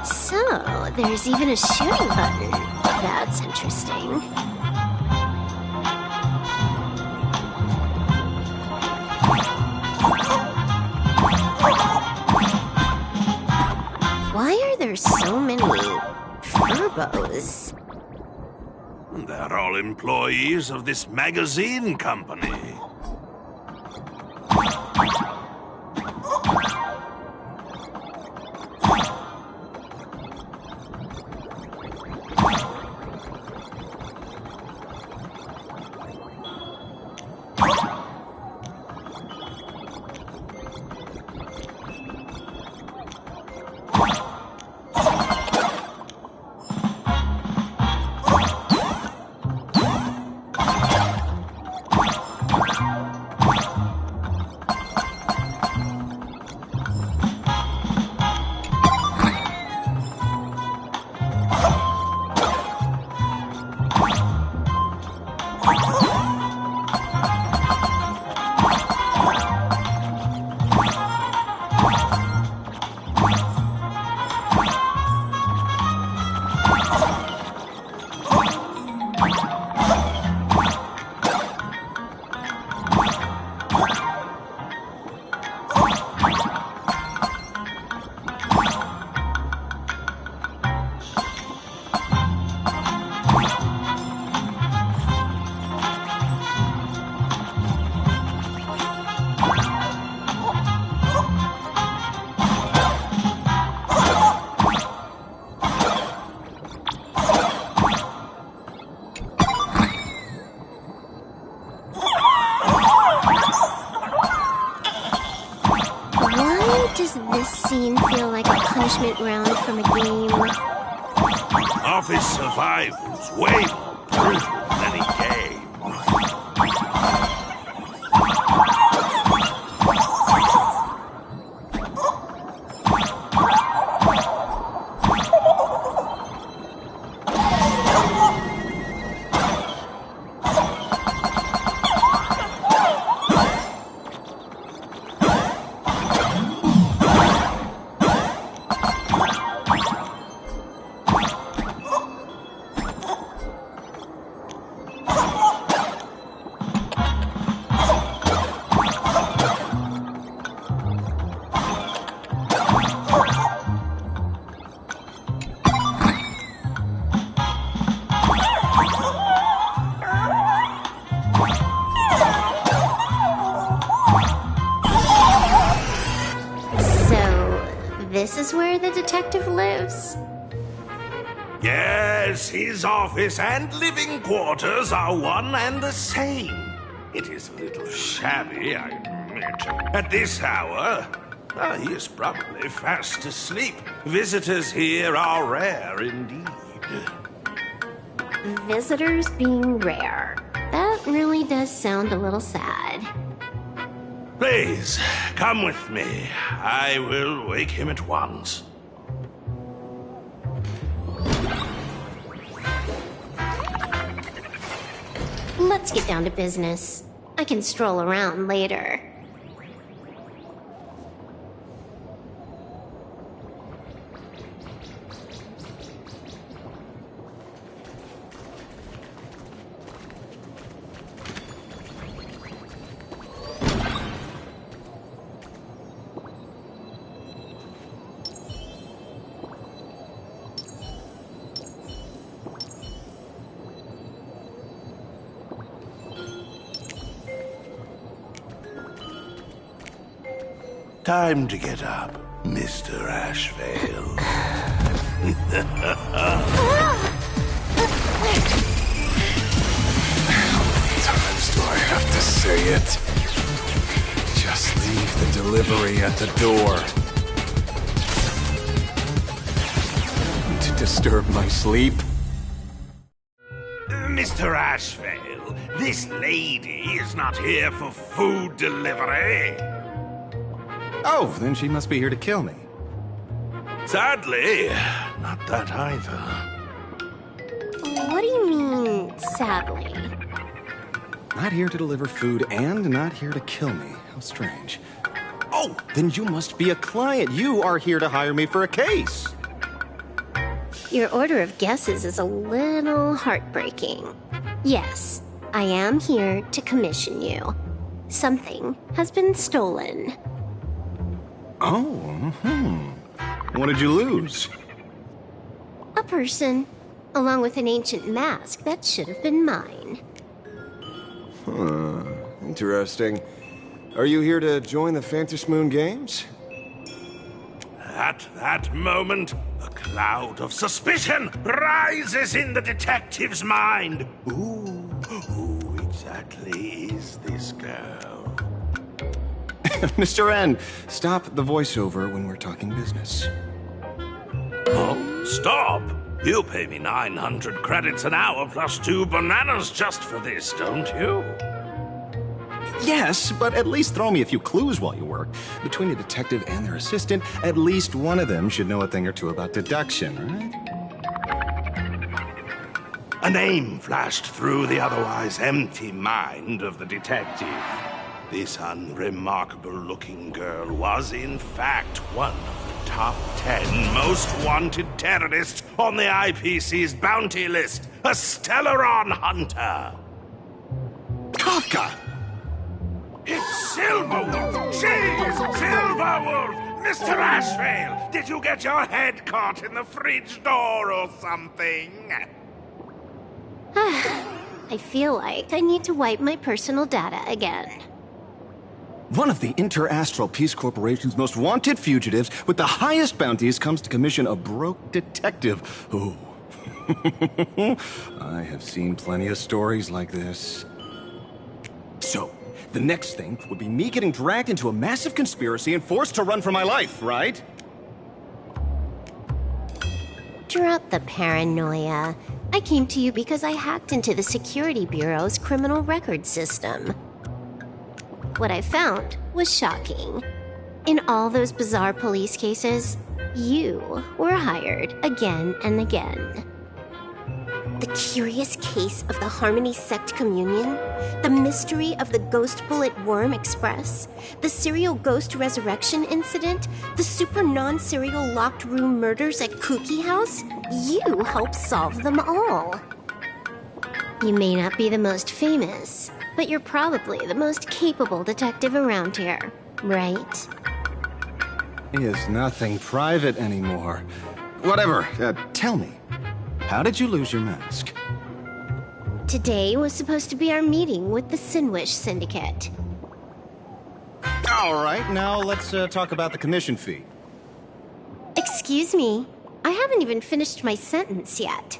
So, there's even a shooting button. That's interesting. Why are there so many furbos? They're all employees of this magazine company. punishment round from a game. Office survival's way more brutal than any game. This is where the detective lives? Yes, his office and living quarters are one and the same. It is a little shabby, I admit. At this hour, he is probably fast asleep. Visitors here are rare indeed. Visitors being rare. That really does sound a little sad. Please, come with me. I will wake him at once. Let's get down to business. I can stroll around later. Time to get up, Mr. Ashvale. How many times do I have to say it? Just leave the delivery at the door. To disturb my sleep? Mr. Ashvale, this lady is not here for food delivery. Oh, then she must be here to kill me. Sadly, not that either. What do you mean, sadly? Not here to deliver food and not here to kill me. How strange. Oh, then you must be a client. You are here to hire me for a case. Your order of guesses is a little heartbreaking. Yes, I am here to commission you. Something has been stolen. Oh, What did you lose? A person, along with an ancient mask that should have been mine. Interesting. Are you here to join the Phantom Moon Games? At that moment, a cloud of suspicion rises in the detective's mind. Who exactly is this girl? Mr. N, stop the voiceover when we're talking business. Oh, stop! You pay me 900 credits an hour plus 2 bananas just for this, don't you? Yes, but at least throw me a few clues while you work. Between the detective and their assistant, at least one of them should know a thing or two about deduction, right? A name flashed through the otherwise empty mind of the detective. This unremarkable-looking girl was, in fact, one of the top 10 most wanted terrorists on the IPC's bounty list, a Stellaron hunter. Kafka! It's Silverwolf! She's Silverwolf! Mr. Ashvale, did you get your head caught in the fridge door or something? I feel like I need to wipe my personal data again. One of the Interastral Peace Corporation's most wanted fugitives with the highest bounties comes to commission a broke detective. Ooh. I have seen plenty of stories like this. So, the next thing would be me getting dragged into a massive conspiracy and forced to run for my life, right? Drop the paranoia. I came to you because I hacked into the Security Bureau's criminal record system. What I found was shocking. In all those bizarre police cases, you were hired again and again. The curious case of the Harmony Sect Communion, the mystery of the Ghost Bullet Worm Express, the serial ghost resurrection incident, the super non-serial locked room murders at Kooky House, you helped solve them all. You may not be the most famous, but you're probably the most capable detective around here, right? Is nothing private anymore. Whatever, tell me. How did you lose your mask? Today was supposed to be our meeting with the Sinwish Syndicate. All right, now let's talk about the commission fee. Excuse me, I haven't even finished my sentence yet.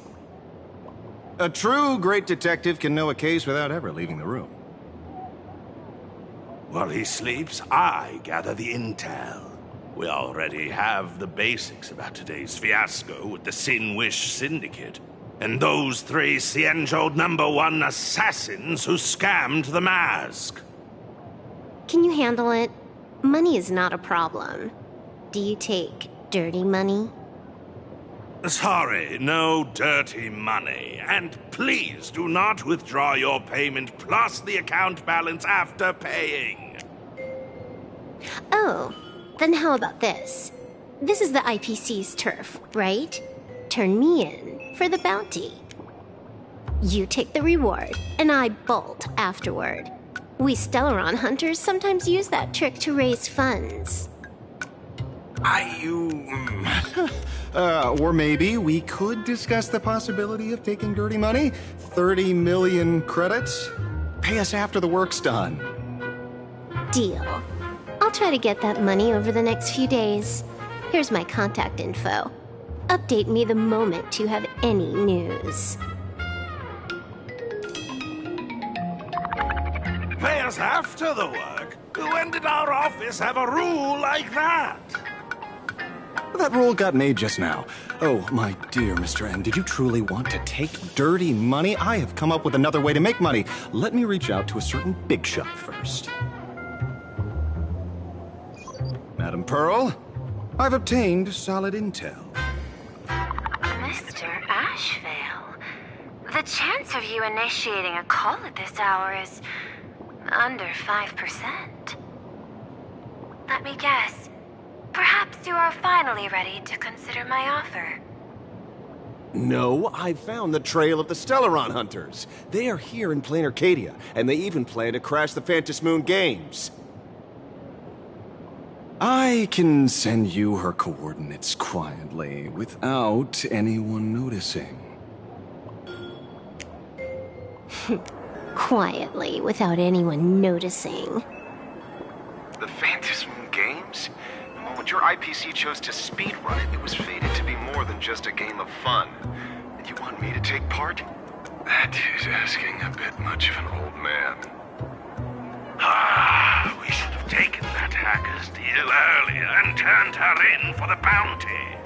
A true great detective can know a case without ever leaving the room. While he sleeps, I gather the intel. We already have the basics about today's fiasco with the Sinwish Syndicate, and those 3 Xianzhou #1 assassins who scammed the mask. Can you handle it? Money is not a problem. Do you take dirty money? Sorry, no dirty money. And please do not withdraw your payment plus the account balance after paying. Oh, then how about this? This is the IPC's turf, right? Turn me in for the bounty. You take the reward, and I bolt afterward. We Stellaron hunters sometimes use that trick to raise funds. Or maybe we could discuss the possibility of taking dirty money? 30 million credits? Pay us after the work's done. Deal. I'll try to get that money over the next few days. Here's my contact info. Update me the moment you have any news. Pay us after the work? When did our office have a rule like that? That rule got made just now. Oh, my dear Mr. N, did you truly want to take dirty money? I have come up with another way to make money. Let me reach out to a certain big shot first. Madam Pearl, I've obtained solid intel. Mr. Ashvale, the chance of you initiating a call at this hour is under 5%. Let me guess. Perhaps you are finally ready to consider my offer. No, I found the trail of the Stellaron hunters. They are here in Plain Arcadia, and they even plan to crash the Phantom Moon Games. I can send you her coordinates quietly, without anyone noticing. Quietly, without anyone noticing. The Phantom Moon Games? The moment your IPC chose to speedrun it, it was fated to be more than just a game of fun. And you want me to take part? That is asking a bit much of an old man. We should have taken that hacker's deal earlier and turned her in for the bounty.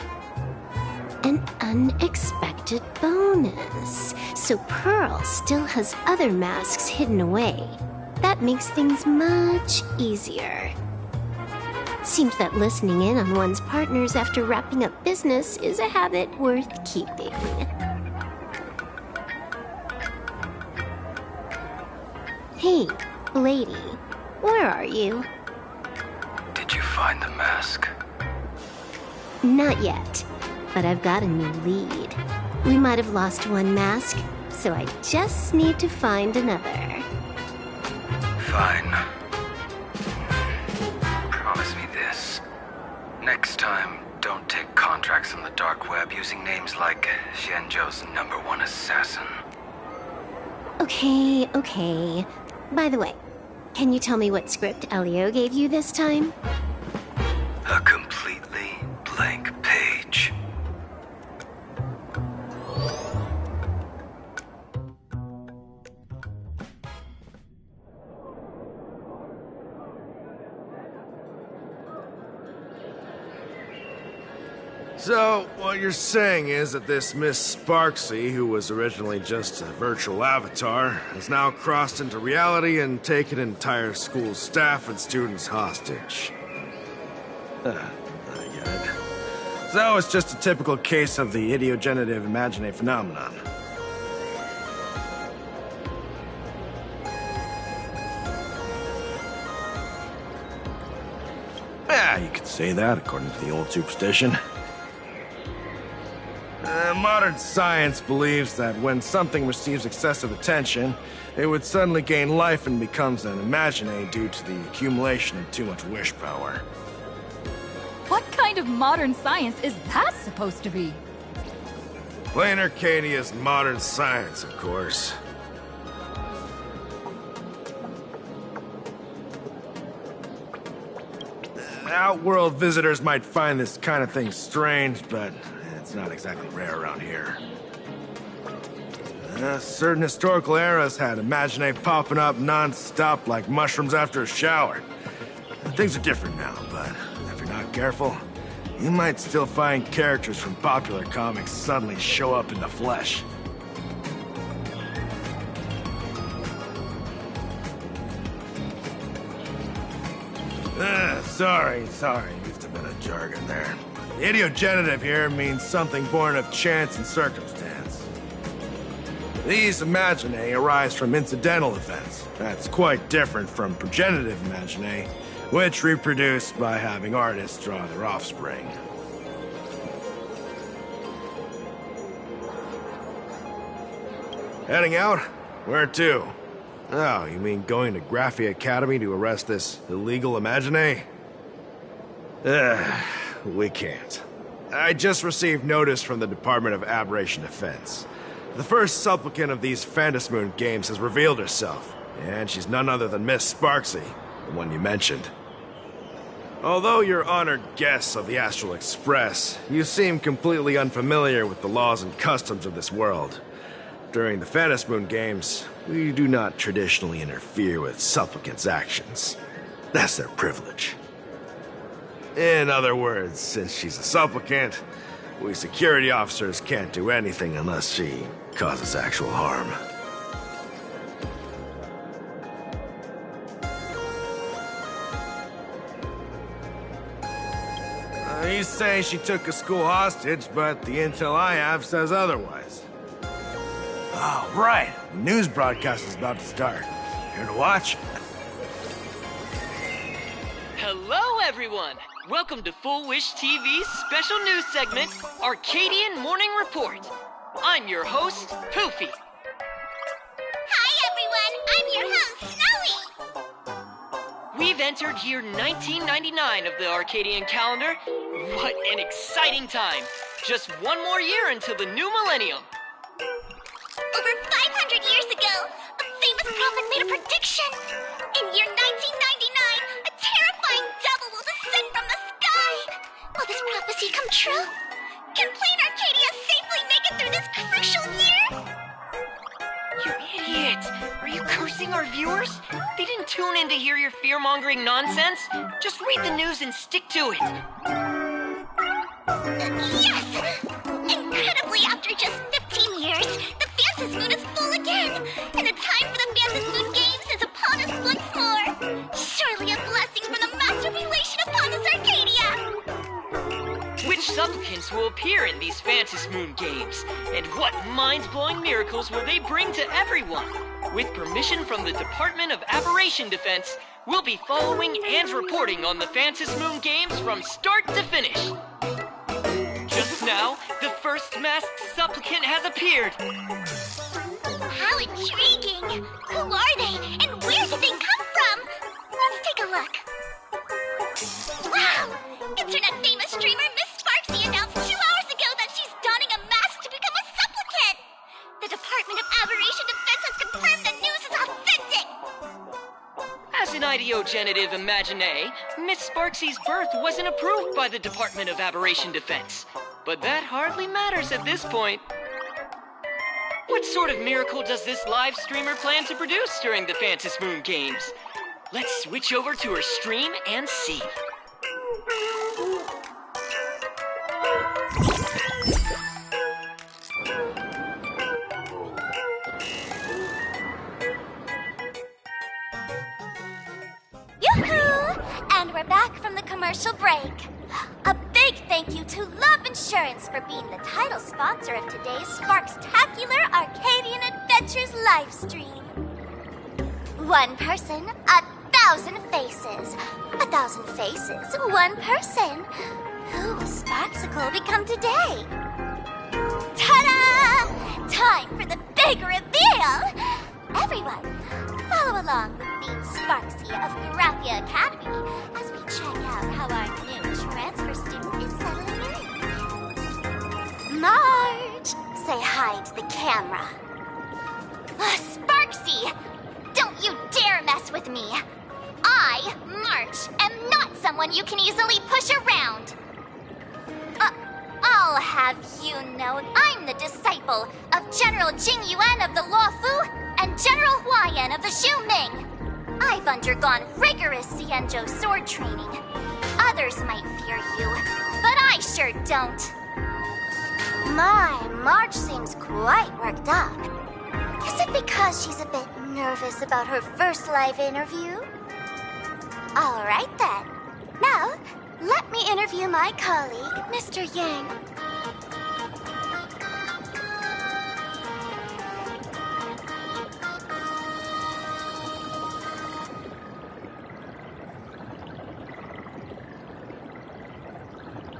An unexpected bonus. So Pearl still has other masks hidden away. That makes things much easier. Seems that listening in on one's partners after wrapping up business is a habit worth keeping. Hey, lady, where are you? Did you find the mask? Not yet, but I've got a new lead. We might have lost one mask, so I just need to find another. Fine. Promise me this. Next time, don't take contracts on the dark web using names like Xianzhou's #1 assassin. Okay. By the way, can you tell me what script Elio gave you this time? A completely blank page. So, what you're saying is that this Miss Sparksy, who was originally just a virtual avatar, has now crossed into reality and taken entire school staff and students hostage. I get it. So, it's just a typical case of the idiogenerative imagine phenomenon. Yeah, you could say that, according to the old superstition. Modern science believes that when something receives excessive attention, it would suddenly gain life and becomes an imagine due to the accumulation of too much wish power. What kind of modern science is that supposed to be? Plain Arcadia's modern science, of course. Outworld visitors might find this kind of thing strange, but it's not exactly rare around here. Certain historical eras had imagine popping up non-stop like mushrooms after a shower. Things are different now, but if you're not careful, you might still find characters from popular comics suddenly show up in the flesh. Sorry, used a bit of jargon there. Idiogenerative here means something born of chance and circumstance. These imagine arise from incidental events. That's quite different from progenitive imagine, which reproduce by having artists draw their offspring. Heading out? Where to? Oh, you mean going to Graphia Academy to arrest this illegal imagine? We can't. I just received notice from the Department of Aberration Defense. The first supplicant of these Phantasmoon games has revealed herself, and she's none other than Miss Sparksy, the one you mentioned. Although you're honored guests of the Astral Express, you seem completely unfamiliar with the laws and customs of this world. During the Phantasmoon games, we do not traditionally interfere with supplicants' actions. That's their privilege. In other words, since she's a supplicant, we security officers can't do anything unless she causes actual harm. You say she took a school hostage, but the intel I have says otherwise. Oh, right. The news broadcast is about to start. Here to watch? Hello, everyone! Welcome to Full Wish TV's special news segment, Arcadian Morning Report. I'm your host, Poofy. Hi, everyone! I'm your host, Snowy! We've entered year 1999 of the Arcadian calendar. What an exciting time! Just one more year until the new millennium. Over 500 years ago, a famous prophet made a prediction. In year 1999, a terrifying devil will descend from the sky. Will this prophecy come true? Can Plain Arcadia safely make it through this crucial year? You idiot! Are you cursing our viewers? They didn't tune in to hear your fear-mongering nonsense. Just read the news and stick to it. Yes! Incredibly, after just 15 years, the Phantasmoon is full again, and the time for the Phantasmoon Games is upon us once more. Surely a blessing from the master relation upon us, Arcadia! Which supplicants will appear in these Phantasmoon Games? And what mind-blowing miracles will they bring to everyone? With permission from the Department of Aberration Defense, we'll be following and reporting on the Phantasmoon Games from start to finish. Just now, the first masked supplicant has appeared. How intriguing! Who are they, and where did they come from? Let's take a look. Wow! Internet-famous streamer Miss Sparksy announced 2 hours ago that she's donning a mask to become a supplicant! The Department of Aberration Defense has confirmed the news is authentic! As an idiogenerative imagine, Miss Sparksy's birth wasn't approved by the Department of Aberration Defense. But that hardly matters at this point. What sort of miracle does this live streamer plan to produce during the Phantasmoon Games? Let's switch over to her stream and see. break. A big thank you to Love Insurance for being the title sponsor of today's Sparkstacular Arcadian Adventures livestream. One person, 1,000 faces. 1,000 faces, one person. Who will Sparksicle become today? Ta-da! Time for the big reveal! Everyone, follow along with me, Sparksy of Graphia Academy, as we check out how our new transfer student is settling in. Marge, say hi to the camera. Sparksy, don't you dare mess with me. I, March, am not someone you can easily push around. I'll have you know I'm the disciple of General Jing Yuan of the Luofu and General Huayan of the Xu Ming. I've undergone rigorous Xianzhou sword training. Others might fear you, but I sure don't. My, March seems quite worked up. Is it because she's a bit nervous about her first live interview? All right then. Now, let me interview my colleague, Mr. Yang.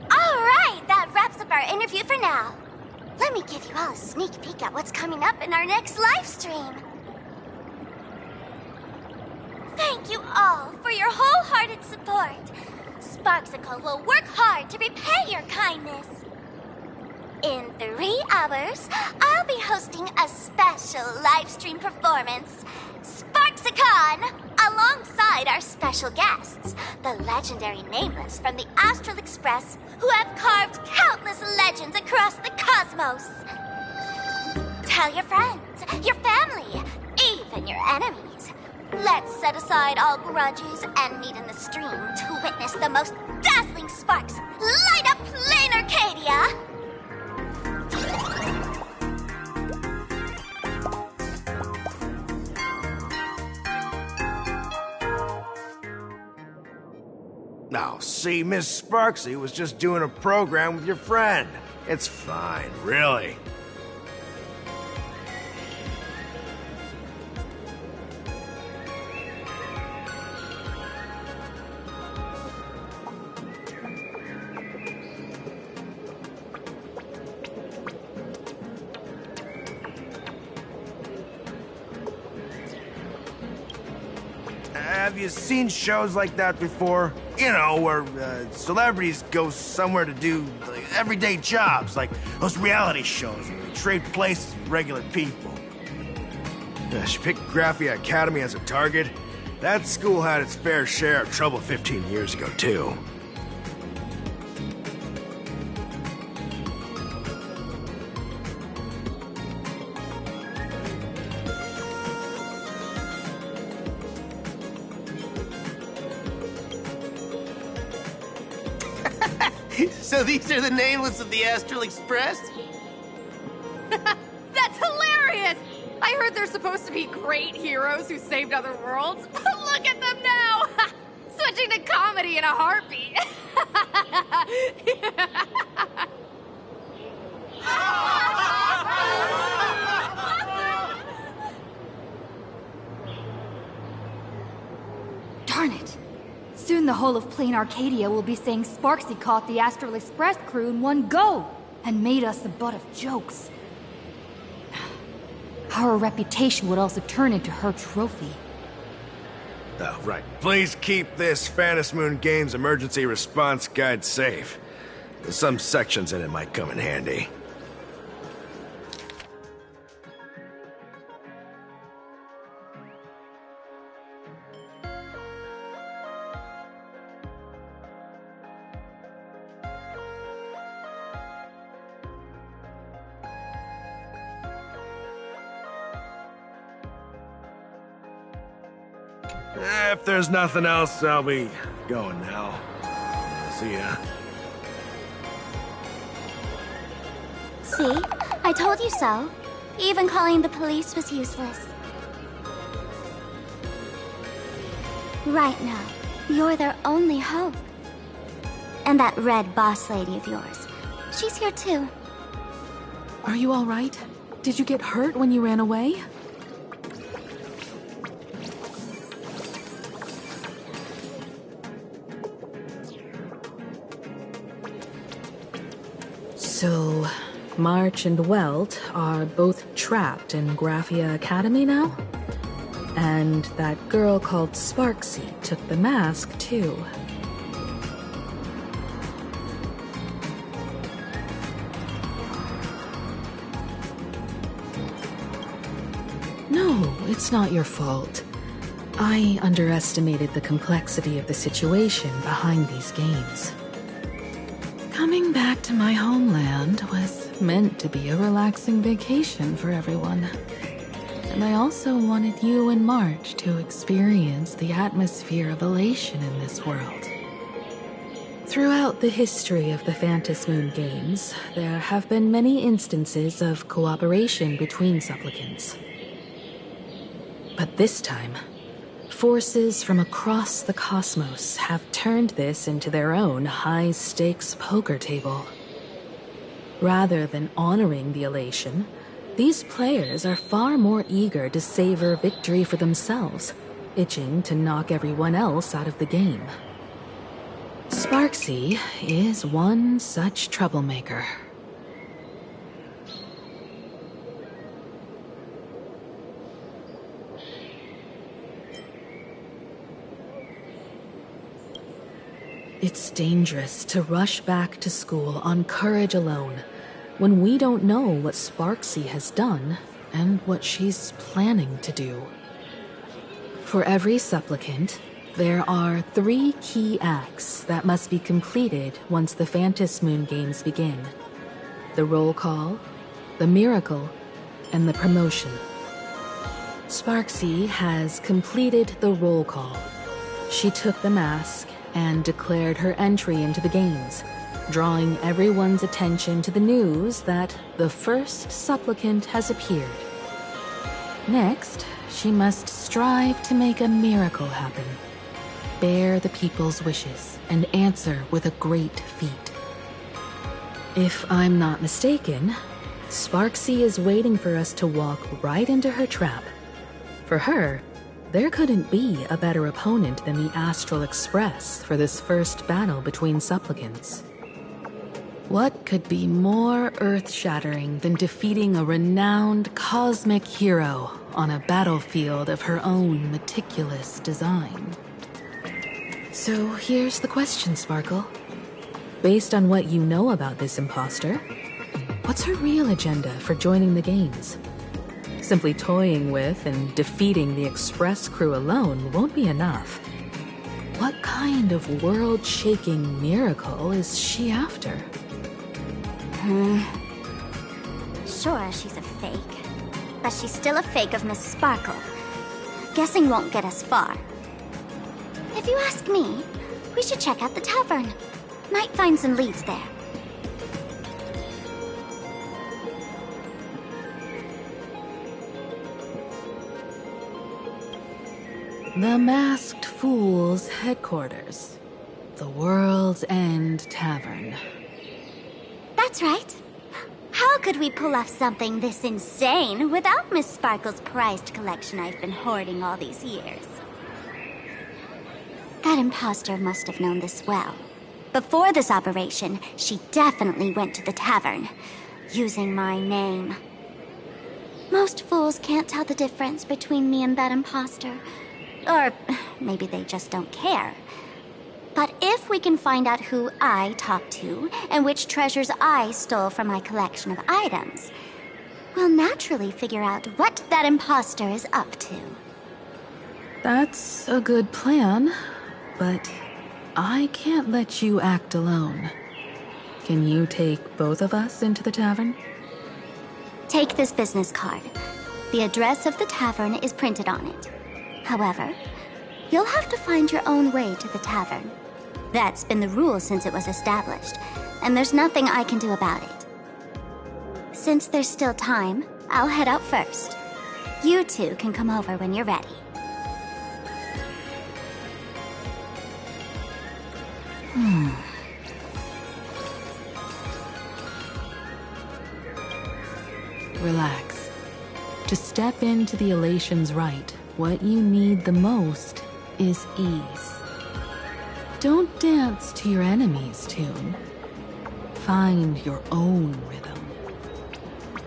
All right, that wraps up our interview for now. Let me give you all a sneak peek at what's coming up in our next live stream. Thank you all for your wholehearted support. Sparksicle will work hard to repay your kindness. In 3 hours, I'll be hosting a special live stream performance, Sparksicon, alongside our special guests, the legendary Nameless from the Astral Express, who have carved countless legends across the cosmos. Tell your friends, your family, even your enemies. Let's set aside all grudges and meet in the stream to witness the most dazzling sparks light up Plain Arcadia! Now, see, Miss Sparksy was just doing a program with your friend. It's fine, really. Have you seen shows like that before? You know, where celebrities go somewhere to do everyday jobs, like those reality shows where they trade places with regular people. She picked Graphia Academy as a target. That school had its fair share of trouble 15 years ago, too. So these are the Nameless of the Astral Express? That's hilarious! I heard they're supposed to be great heroes who saved other worlds. Look at them now! Switching to comedy in a heartbeat. Darn it! Soon the whole of Plain Arcadia will be saying Sparksy caught the Astral Express crew in one go and made us the butt of jokes. Our reputation would also turn into her trophy. Oh, right. Please keep this Phantom Moon Games emergency response guide safe. Some sections in it might come in handy. If there's nothing else, I'll be going now. See ya. See? I told you so. Even calling the police was useless. Right now, you're their only hope. And that red boss lady of yours. She's here too. Are you all right? Did you get hurt when you ran away? So, March and Welt are both trapped in Graphia Academy now? And that girl called Sparksy took the mask, too. No, it's not your fault. I underestimated the complexity of the situation behind these games. Coming back to my homeland was meant to be a relaxing vacation for everyone. And I also wanted you and March to experience the atmosphere of elation in this world. Throughout the history of the Phantasmoon games, there have been many instances of cooperation between supplicants. But this time, forces from across the cosmos have turned this into their own high-stakes poker table. Rather than honoring the elation, these players are far more eager to savor victory for themselves, itching to knock everyone else out of the game. Sparksy is one such troublemaker. It's dangerous to rush back to school on courage alone when we don't know what Sparksy has done and what she's planning to do. For every supplicant, there are 3 key acts that must be completed once the Phantasmoon games begin. The roll call, the miracle, and the promotion. Sparksy has completed the roll call. She took the mask and declared her entry into the games, drawing everyone's attention to the news that the first supplicant has appeared. Next, she must strive to make a miracle happen, bear the people's wishes, and answer with a great feat. If I'm not mistaken, Sparksy is waiting for us to walk right into her trap. For her, there couldn't be a better opponent than the Astral Express for this first battle between supplicants. What could be more earth-shattering than defeating a renowned cosmic hero on a battlefield of her own meticulous design? So here's the question, Sparkle. Based on what you know about this imposter, what's her real agenda for joining the games? Simply toying with and defeating the Express crew alone won't be enough. What kind of world-shaking miracle is she after? Sure, she's a fake. But she's still a fake of Miss Sparkle. Guessing won't get us far. If you ask me, we should check out the tavern. Might find some leads there. The Masked Fool's headquarters. The World's End Tavern. That's right. How could we pull off something this insane without Miss Sparkle's prized collection I've been hoarding all these years? That imposter must have known this well. Before this operation, she definitely went to the tavern, using my name. Most fools can't tell the difference between me and that imposter. Or maybe they just don't care. But if we can find out who I talked to and which treasures I stole from my collection of items, we'll naturally figure out what that imposter is up to. That's a good plan, but I can't let you act alone. Can you take both of us into the tavern? Take this business card. The address of the tavern is printed on it. However, you'll have to find your own way to the tavern. That's been the rule since it was established, and there's nothing I can do about it. Since there's still time, I'll head out first. You two can come over when you're ready. Relax. To step into the elation's right, what you need the most is ease. Don't dance to your enemy's tune. Find your own rhythm.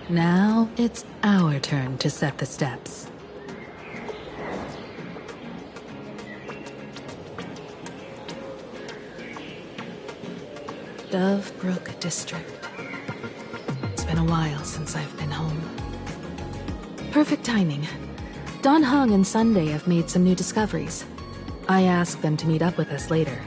Now it's our turn to set the steps. Dove Brook District. It's been a while since I've been home. Perfect timing. Don Hung and Sunday have made some new discoveries. I asked them to meet up with us later.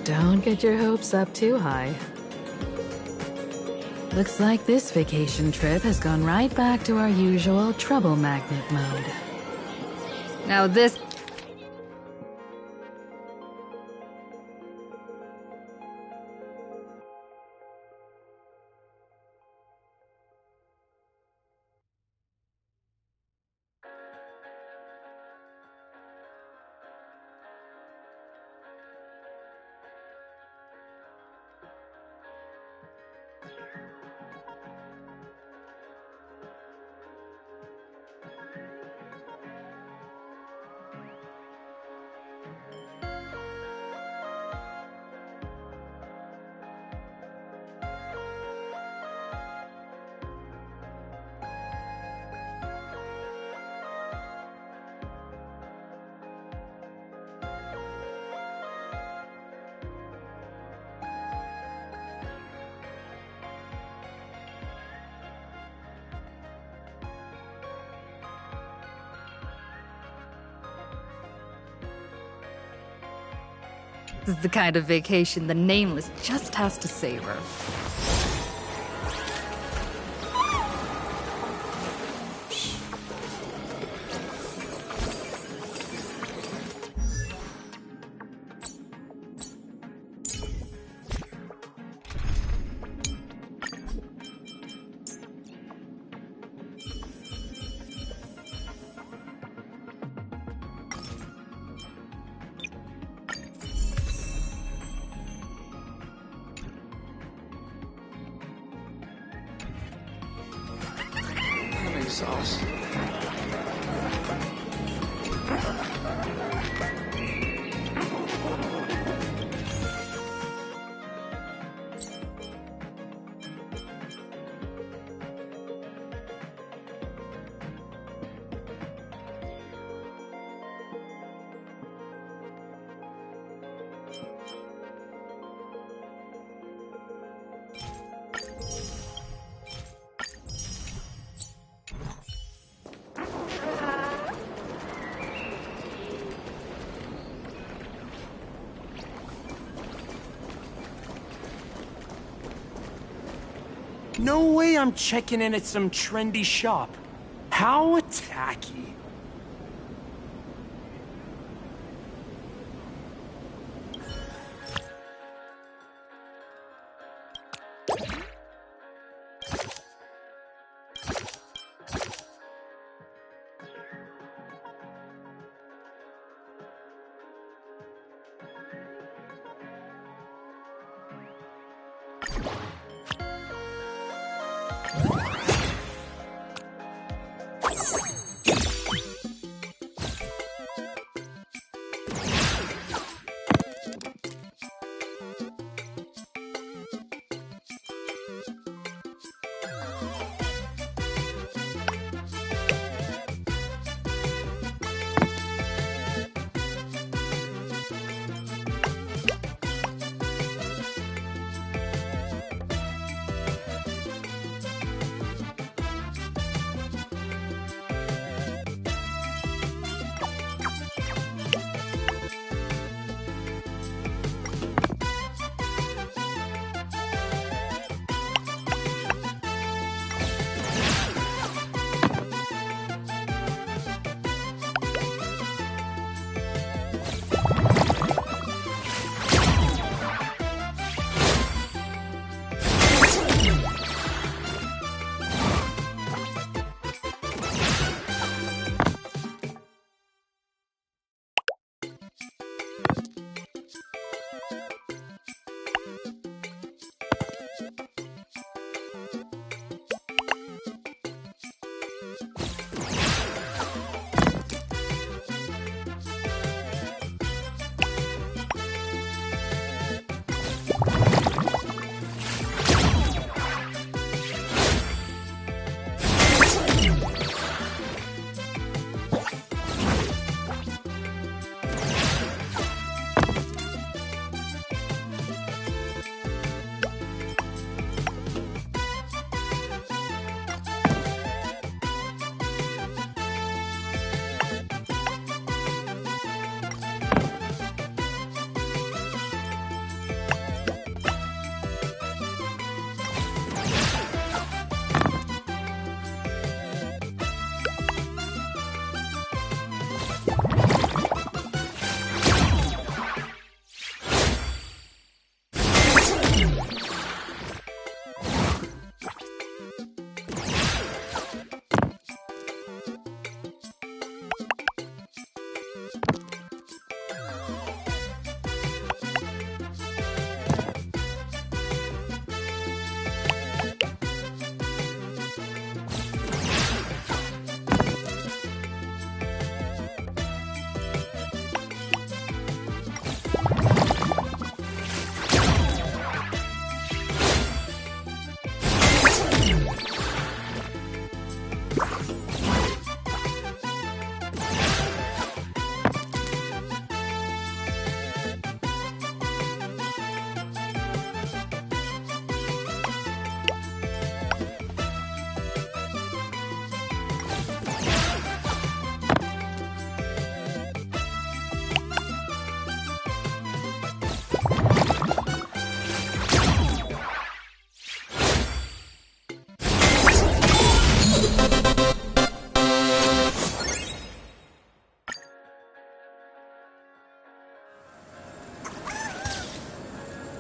Don't get your hopes up too high. Looks like this vacation trip has gone right back to our usual trouble magnet mode. Now this... This is the kind of vacation the Nameless just has to savor. Sauce. No way I'm checking in at some trendy shop. How tacky.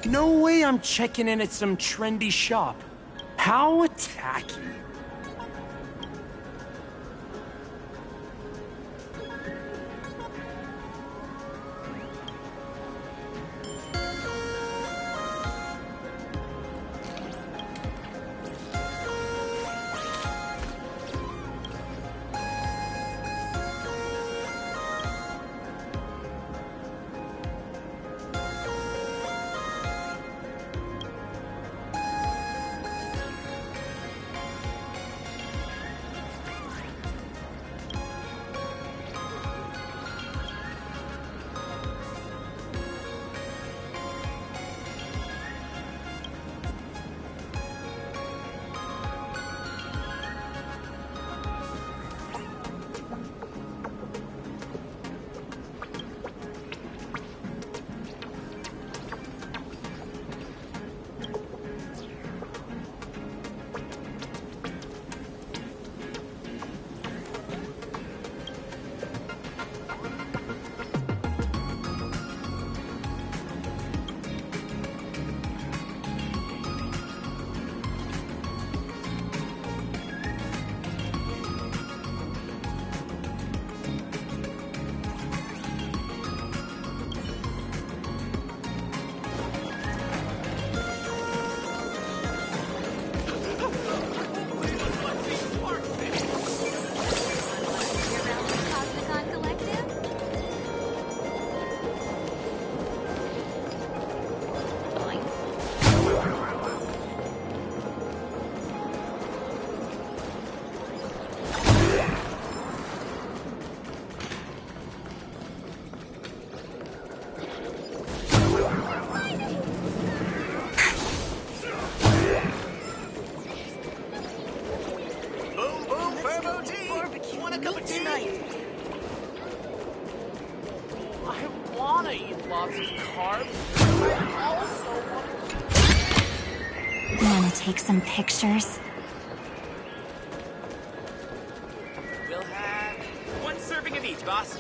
No way I'm checking in at some trendy shop. How tacky. Wanna take some pictures? We'll have one serving of each, boss.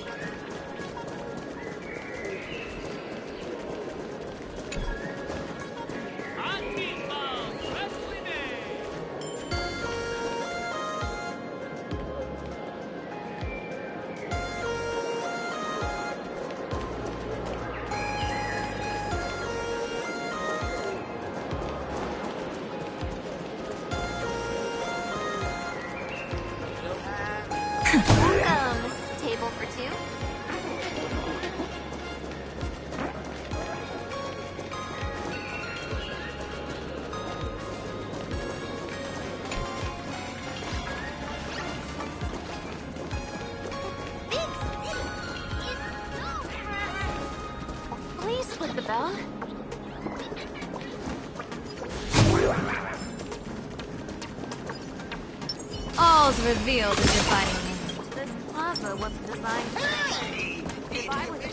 Welcome. Table for two? Please split the bell. All's revealed as you're fighting me. This plaza wasn't designed for me. If I was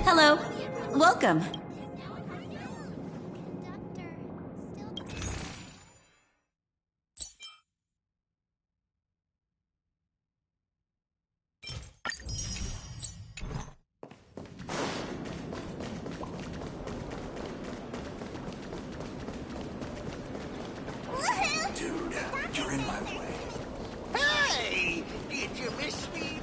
Hello. Welcome. Dude, you're in my way. Hey! Did you miss me?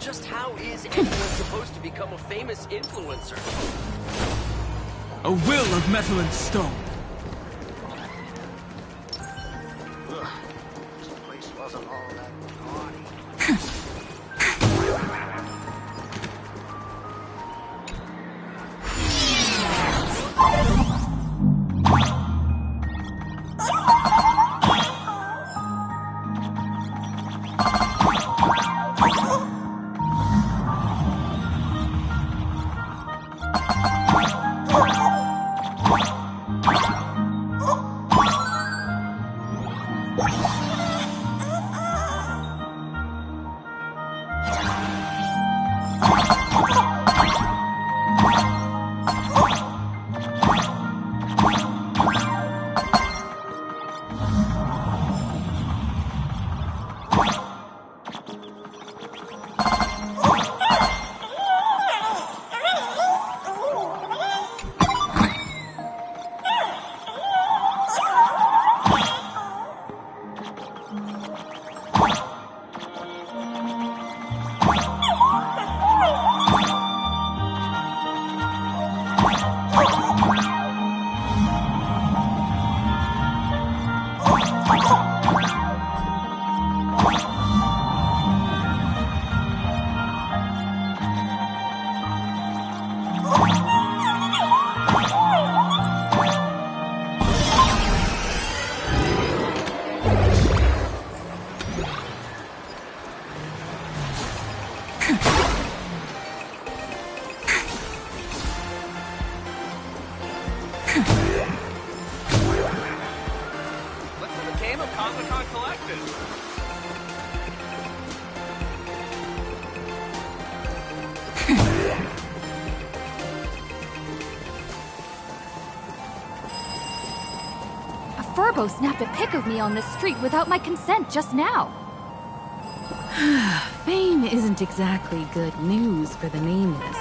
Just how is anyone supposed to become a famous influencer? A will of metal and stone. Ugh, this place wasn't all that naughty. Let's have a game of Comic-Con Collective. A Furbo snapped a pic of me on the street without my consent just now. Fame isn't exactly good news for the nameless.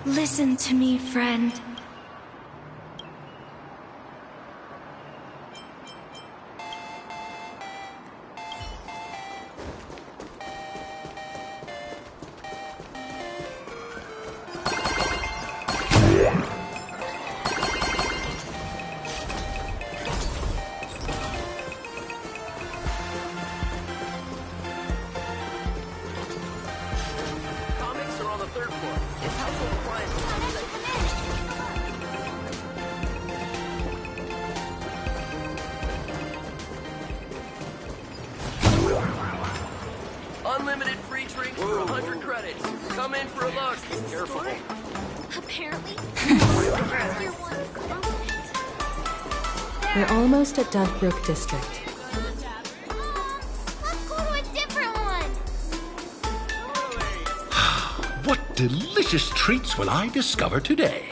Listen to me, friend. Comics are on the third floor. It's household appliances. Unlimited free drinks for 100 credits. Come in for a look. Careful. Apparently. We're almost at Dunkbrook District. Let's go to a different one. What delicious treats will I discover today?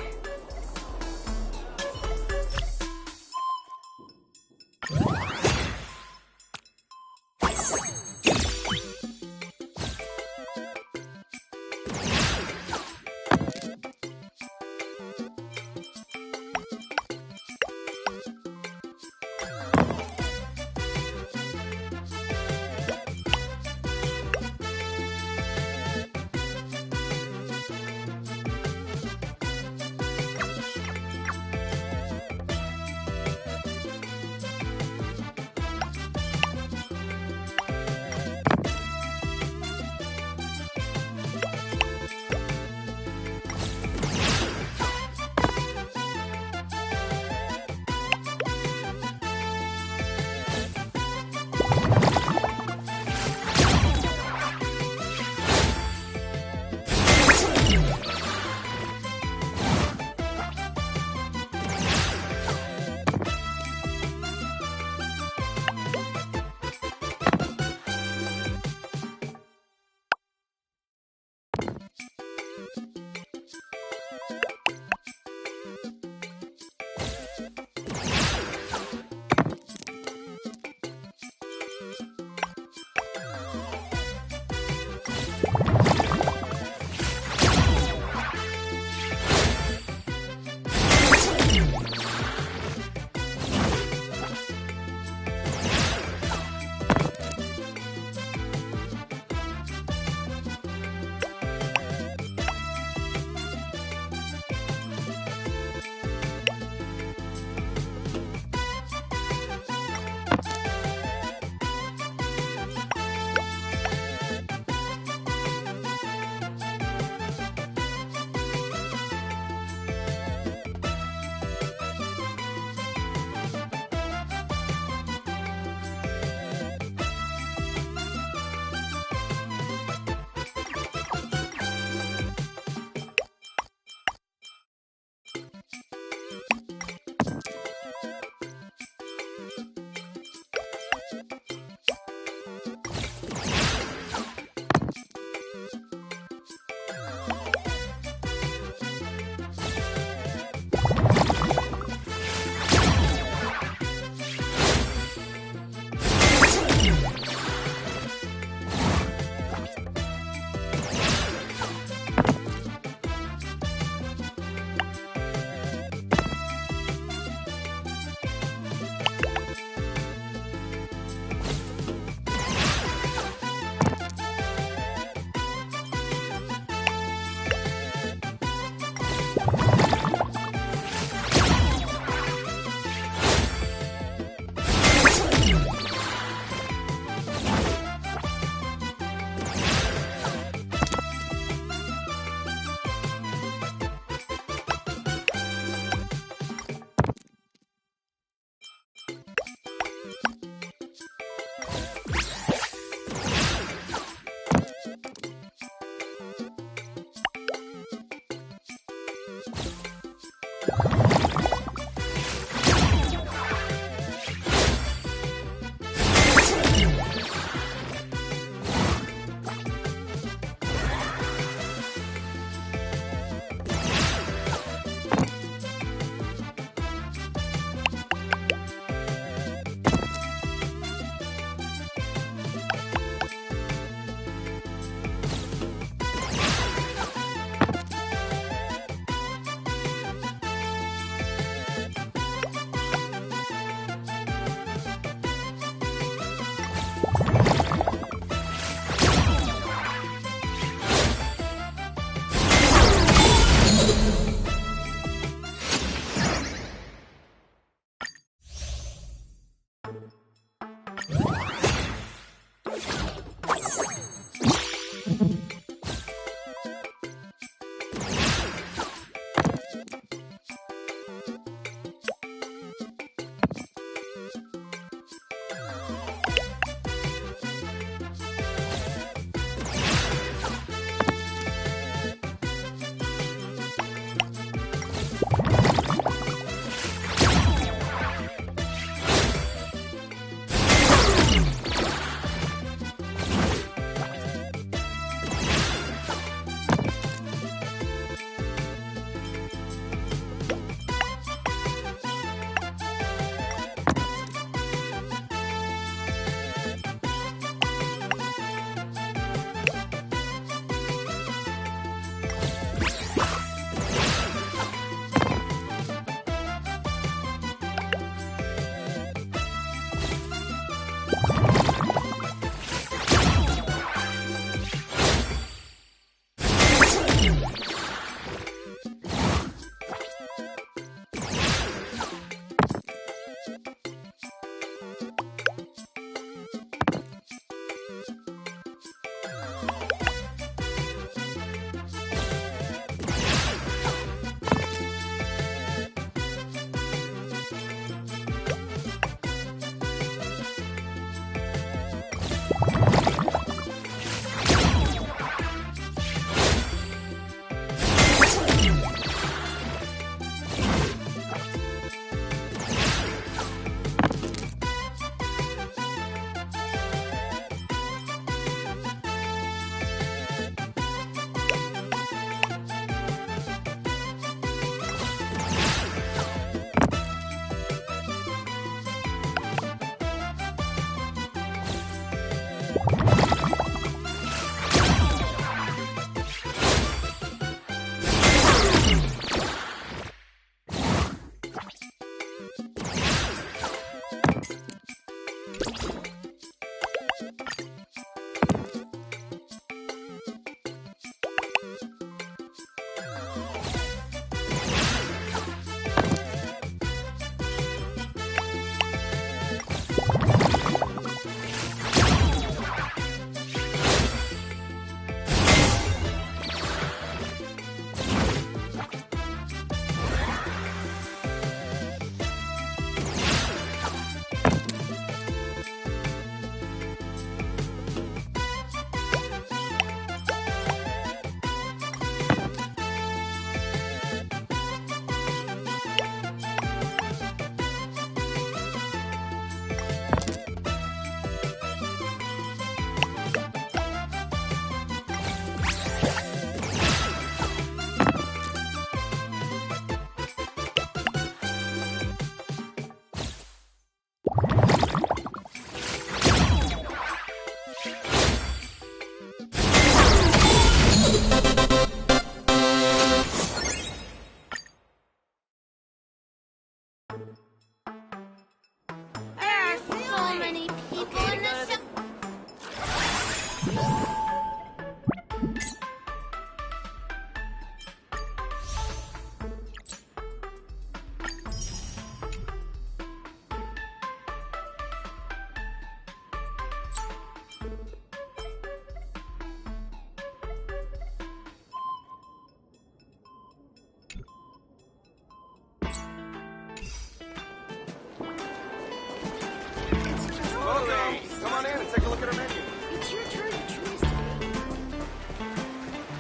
Come on in and take a look at our menu. It's your turn to choose today.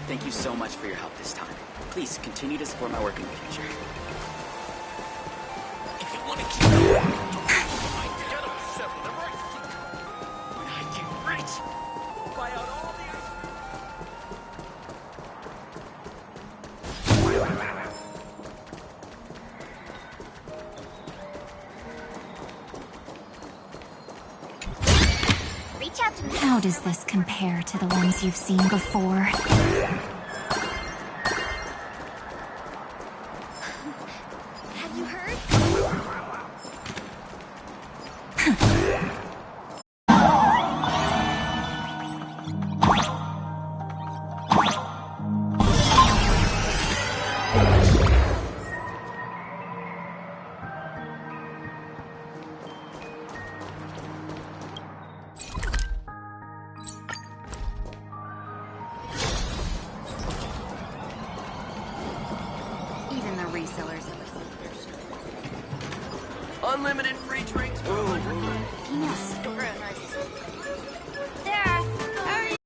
Thank you so much for your help this time. Please continue to support my work in the future. If you want to keep going, when I get rich, buy out all the... Reach out to me. How does this compare to the ones you've seen before? Have you heard? Even the resellers have a Unlimited free drinks for Yes. There. Hurry.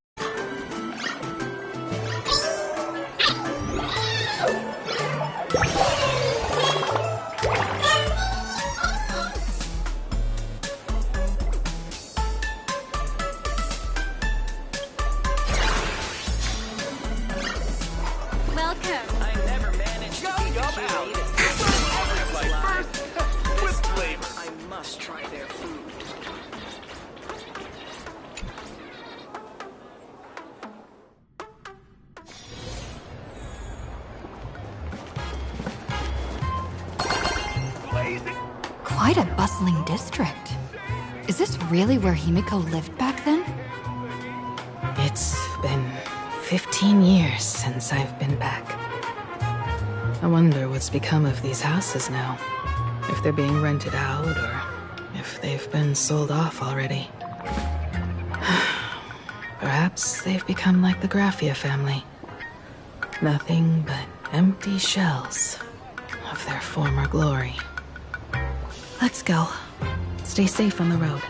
Welcome. I never managed to figure out. With flavor. I must try their food. Quite a bustling district. Is this really where Himiko lived back then? It's been 15 years since I've been back. I wonder what's become of these houses now. If they're being rented out, or if they've been sold off already. Perhaps they've become like the Graffia family. Nothing but empty shells of their former glory. Let's go. Stay safe on the road.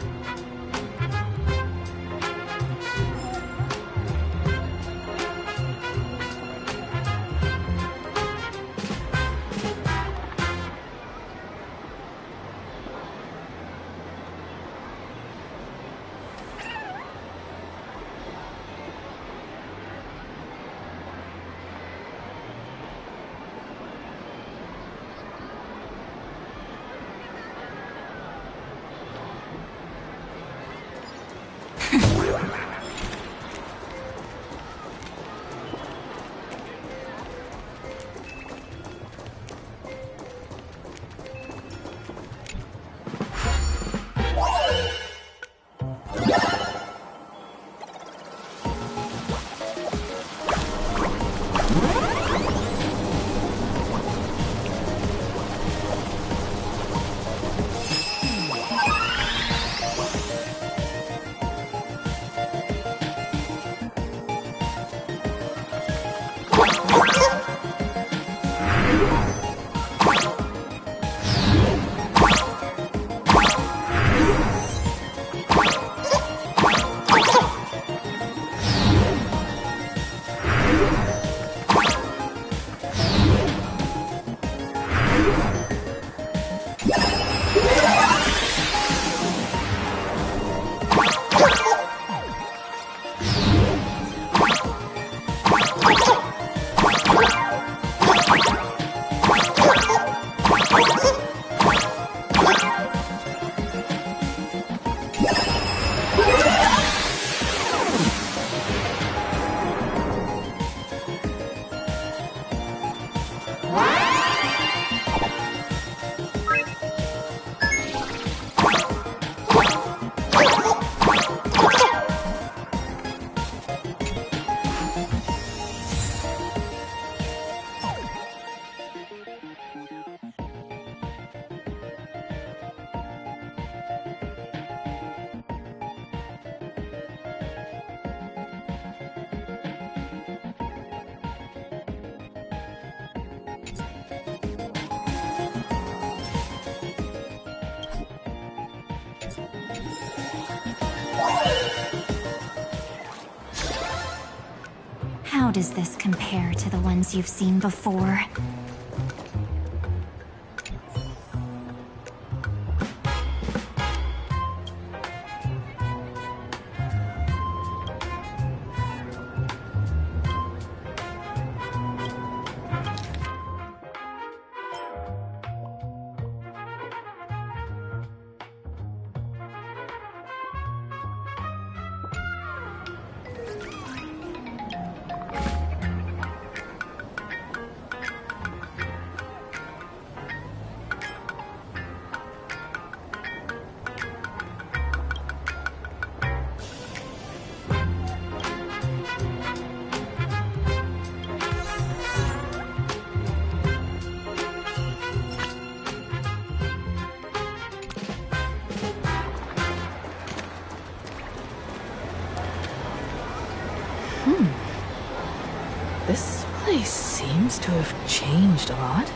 How does this compare to the ones you've seen before? This place seems to have changed a lot.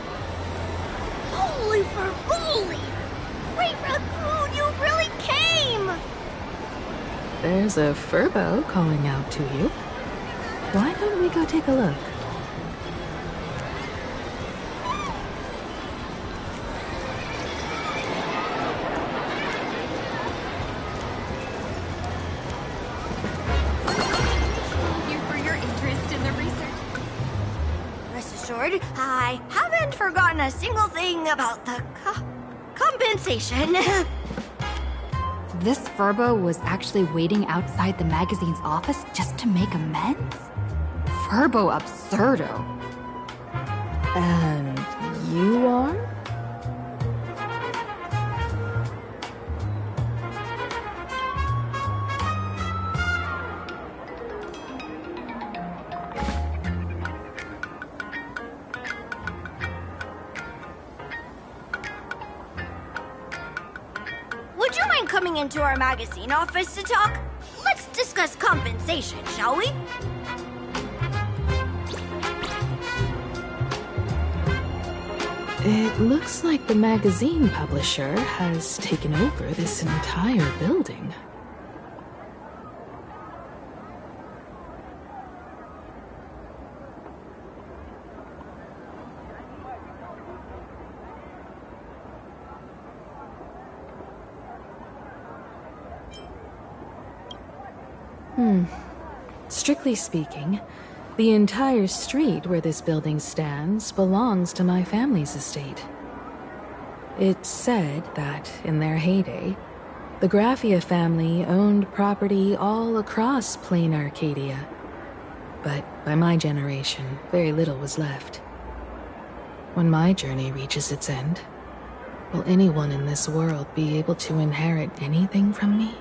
Holy Fergoli! Great Raccoon, you really came! There's a Furbo calling out to you. Why don't we go take a look? I haven't forgotten a single thing about the compensation. This Furbo was actually waiting outside the magazine's office just to make amends? Furbo absurdo. And you are? Would you mind coming into our magazine office to talk? Let's discuss compensation, shall we? It looks like the magazine publisher has taken over this entire building. Strictly speaking, the entire street where this building stands belongs to my family's estate. It's said that, in their heyday, the Graffia family owned property all across Plain Arcadia. But by my generation, very little was left. When my journey reaches its end, will anyone in this world be able to inherit anything from me?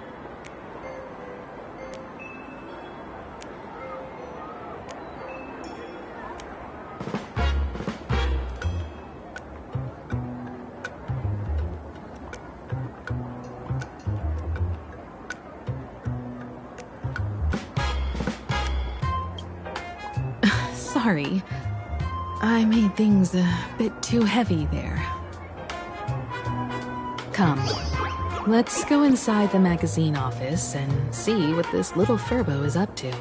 Sorry, I made things a bit too heavy there. Come, let's go inside the magazine office and see what this little Furbo is up to.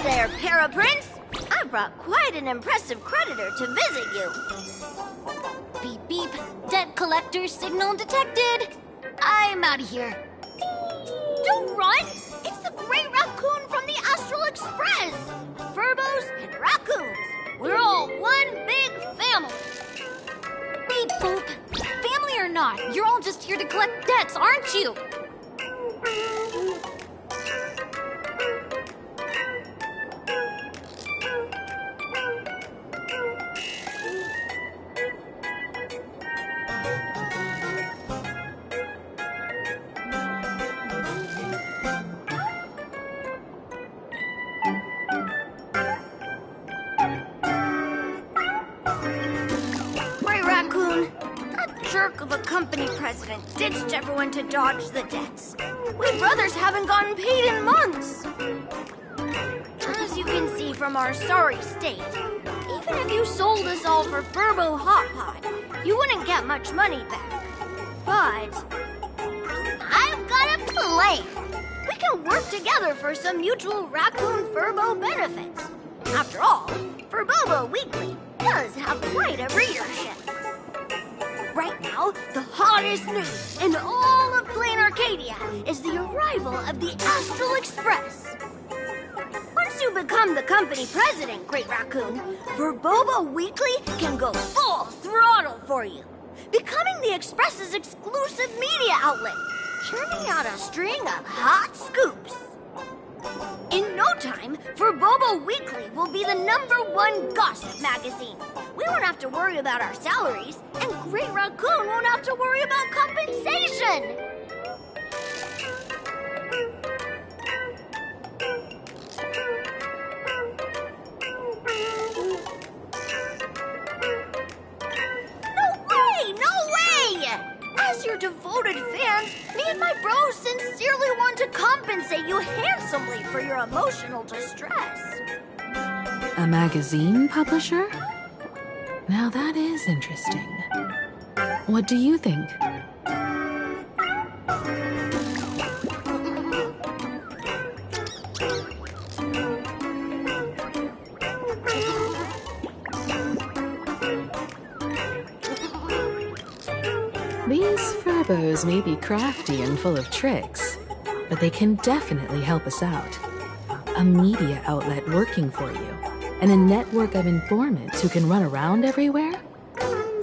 Hi there, Paraprince! I brought quite an impressive creditor to visit you. Beep beep. Debt collector signal detected. I'm out of here. Don't run! It's the Great Raccoon from the Astral Express! Furbos and raccoons. We're all one big family. Beep boop. Family or not, you're all just here to collect debts, aren't you? Great Raccoon, that jerk of a company president ditched everyone to dodge the debts. We brothers haven't gotten paid in months. As you can see from our sorry state, even if you sold us all for Furbo Hot Pot, you wouldn't get much money back. But I've got a plan. We can work together for some mutual Raccoon Furbo benefits. After all, Furbobo Weekly does have quite a readership. Right now, the hottest news in all of Plain Arcadia is the arrival of the Astral Express. Once you become the company president, Great Raccoon, Furbobo Weekly can go full throttle for you, becoming the Express's exclusive media outlet, churning out a string of hot scoops. In no time, Furbobo Weekly will be the #1 gossip magazine. We won't have to worry about our salaries, and Great Raccoon won't have to worry about compensation. No way! As your devoted fans, me and my bros sincerely want to compensate you handsomely for your emotional distress. A magazine publisher? Now that is interesting. What do you think? These Furbos may be crafty and full of tricks, but they can definitely help us out. A media outlet working for you, and a network of informants who can run around everywhere?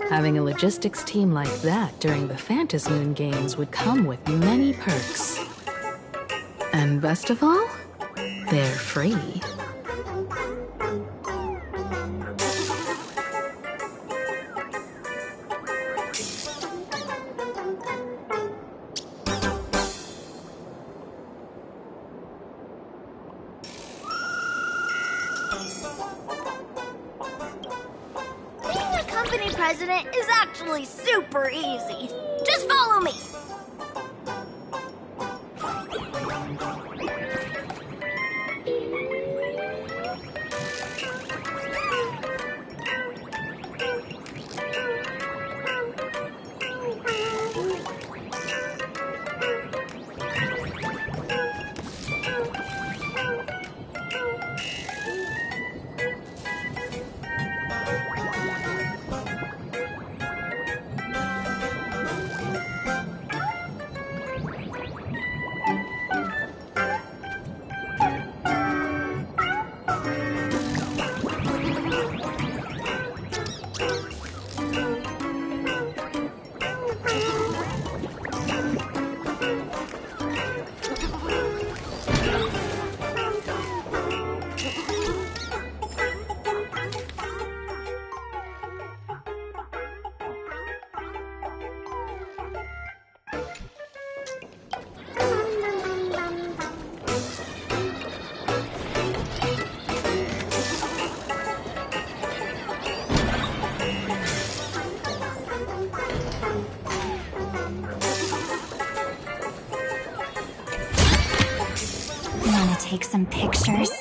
Having a logistics team like that during the Phantasmoon Games would come with many perks. And best of all, they're free. Company president is actually super easy. Just follow me. Wanna take some pictures?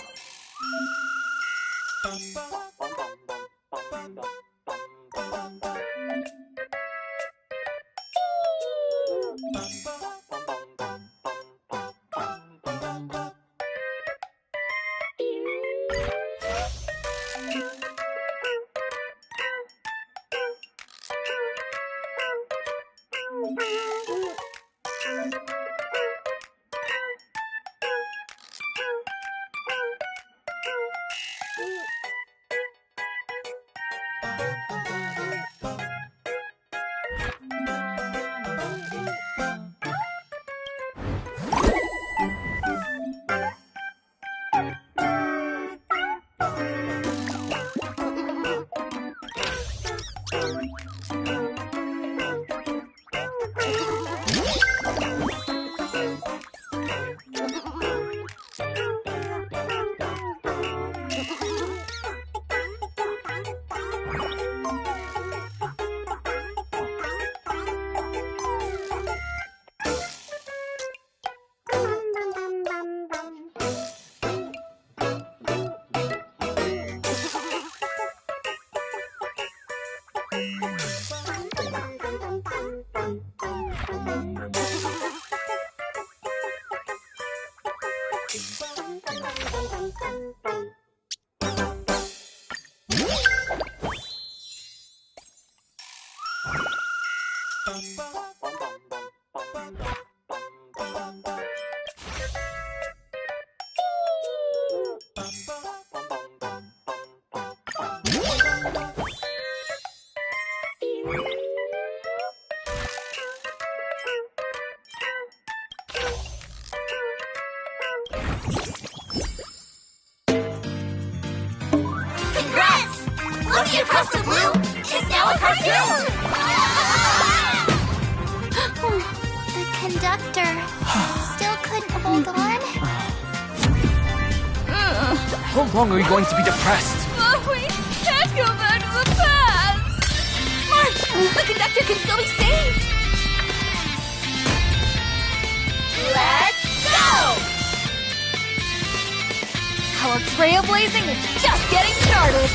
Congrats! Looking across the blue is now a cartoon! The conductor still couldn't hold on. How long are we going to be depressed? We can't go back to the past! March! The conductor can still be saved! Let's go! Our trailblazing is just getting started!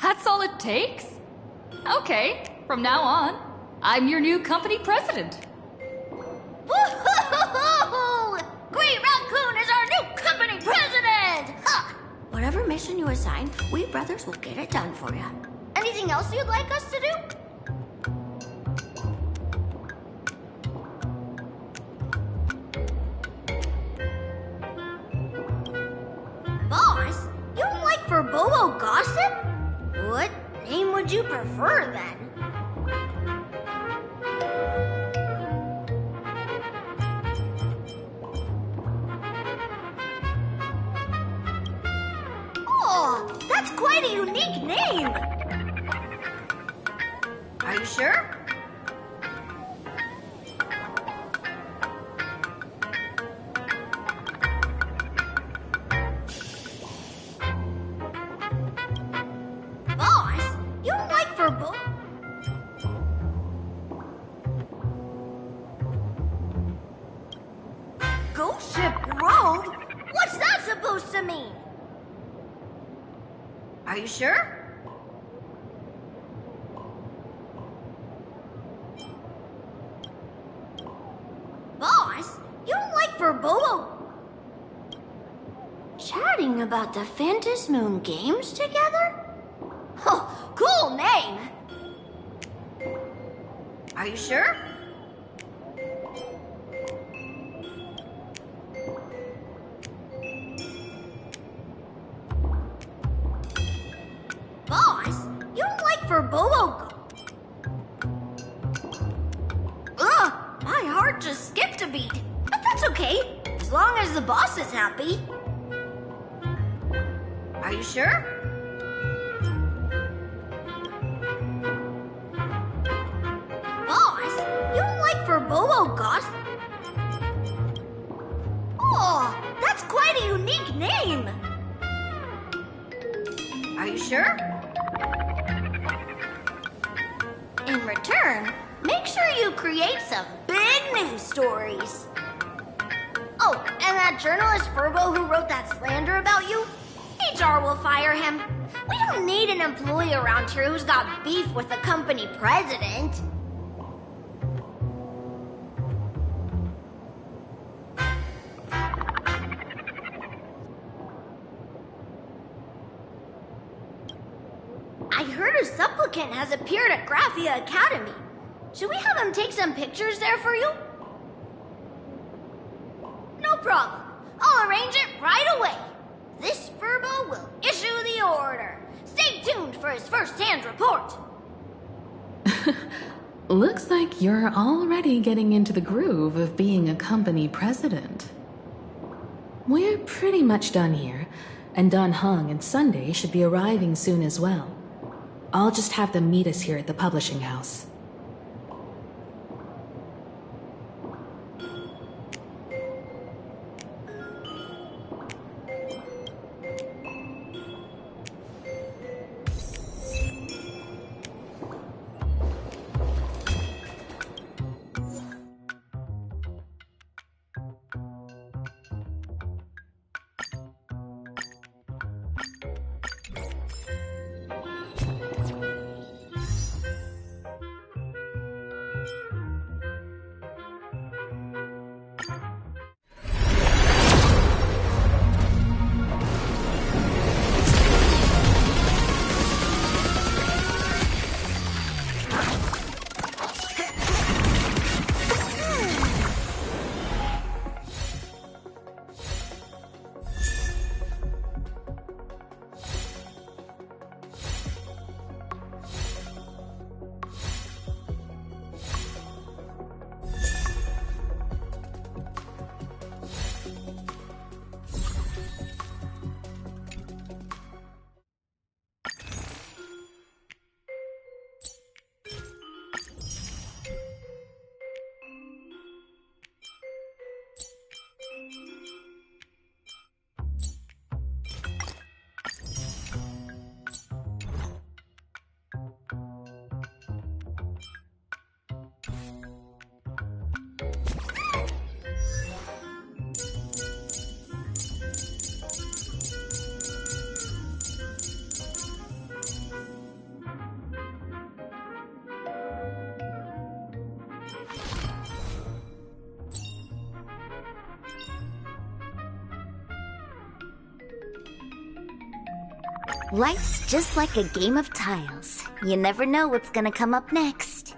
That's all it takes? Okay, from now on, I'm your new company president. Woo-hoo-hoo-hoo! Green Raccoon is our new company president! Ha! Whatever mission you assign, we brothers will get it done for you. Anything else you'd like us to do? Boss, you don't like Verboa gossip? What name would you prefer then? Oh, that's quite a unique name. Are you sure? Boss, you don't like Verbo... Ghost Ship Grove? What's that supposed to mean? Are you sure? Boss, you don't like Verboa... Chatting about the Phantom Moon games together? Oh, cool name! Are you sure? Boss, you don't like Verboa... Ugh, my heart just skipped a beat. But that's okay, as long as the boss is happy. Are you sure? Boss, you don't like Verboa gossip? Oh, that's quite a unique name. Are you sure? In return, make sure you create some big news stories. Oh, and that journalist Furbo who wrote that slander about you? HR will fire him. We don't need an employee around here who's got beef with the company president. I heard a supplicant has appeared at Graphia Academy. Should we have him take some pictures there for you? No problem. I'll arrange it right away. This Furbo will issue the order. Stay tuned for his first-hand report. Looks like you're already getting into the groove of being a company president. We're pretty much done here, and Don Hung and Sunday should be arriving soon as well. I'll just have them meet us here at the publishing house. Life's just like a game of tiles. You never know what's gonna come up next.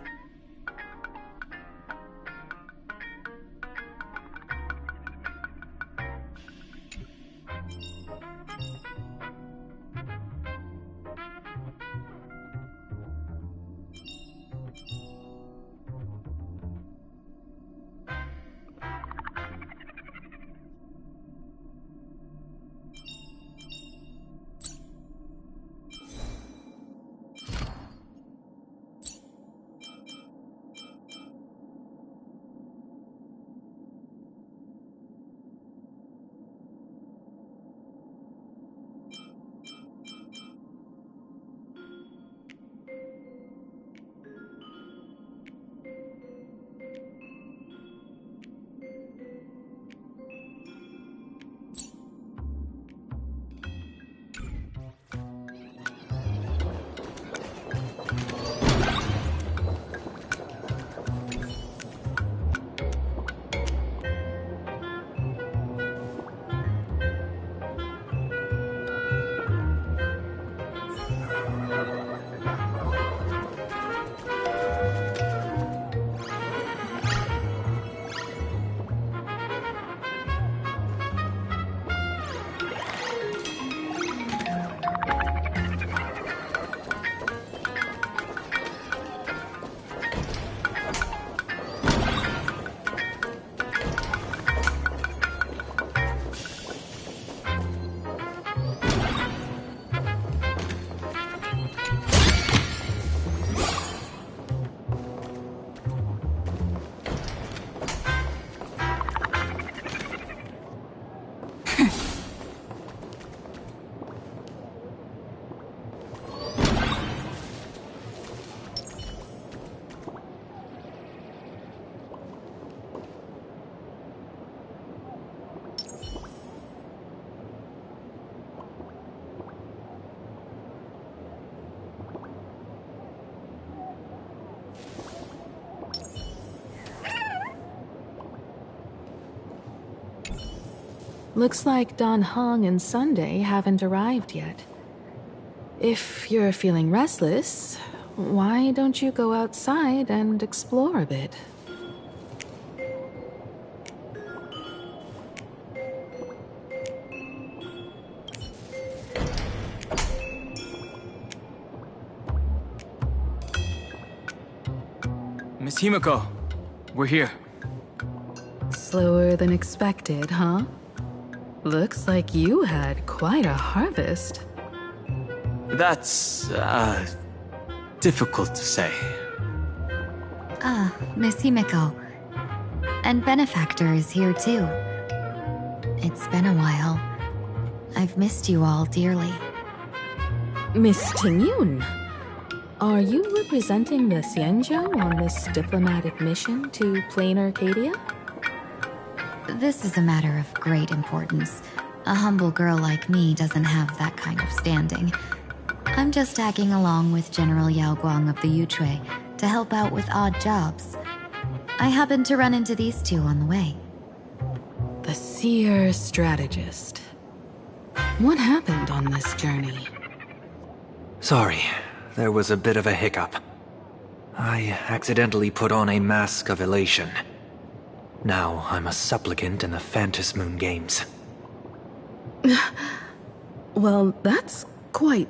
Looks like Don Hong and Sunday haven't arrived yet. If you're feeling restless, why don't you go outside and explore a bit? Miss Himiko, we're here. Slower than expected, huh? Looks like you had quite a harvest. That's, difficult to say. Ah, Miss Himiko. And Benefactor is here too. It's been a while. I've missed you all dearly. Miss Tingyun, are you representing the Xianzhou on this diplomatic mission to Plain Arcadia? This is a matter of great importance. A humble girl like me doesn't have that kind of standing. I'm just tagging along with General Yao Guang of the Yuchui to help out with odd jobs. I happened to run into these two on the way. The seer strategist. What happened on this journey? Sorry, there was a bit of a hiccup. I accidentally put on a mask of elation. Now I'm a supplicant in the Phantom Moon Games. Well, that's quite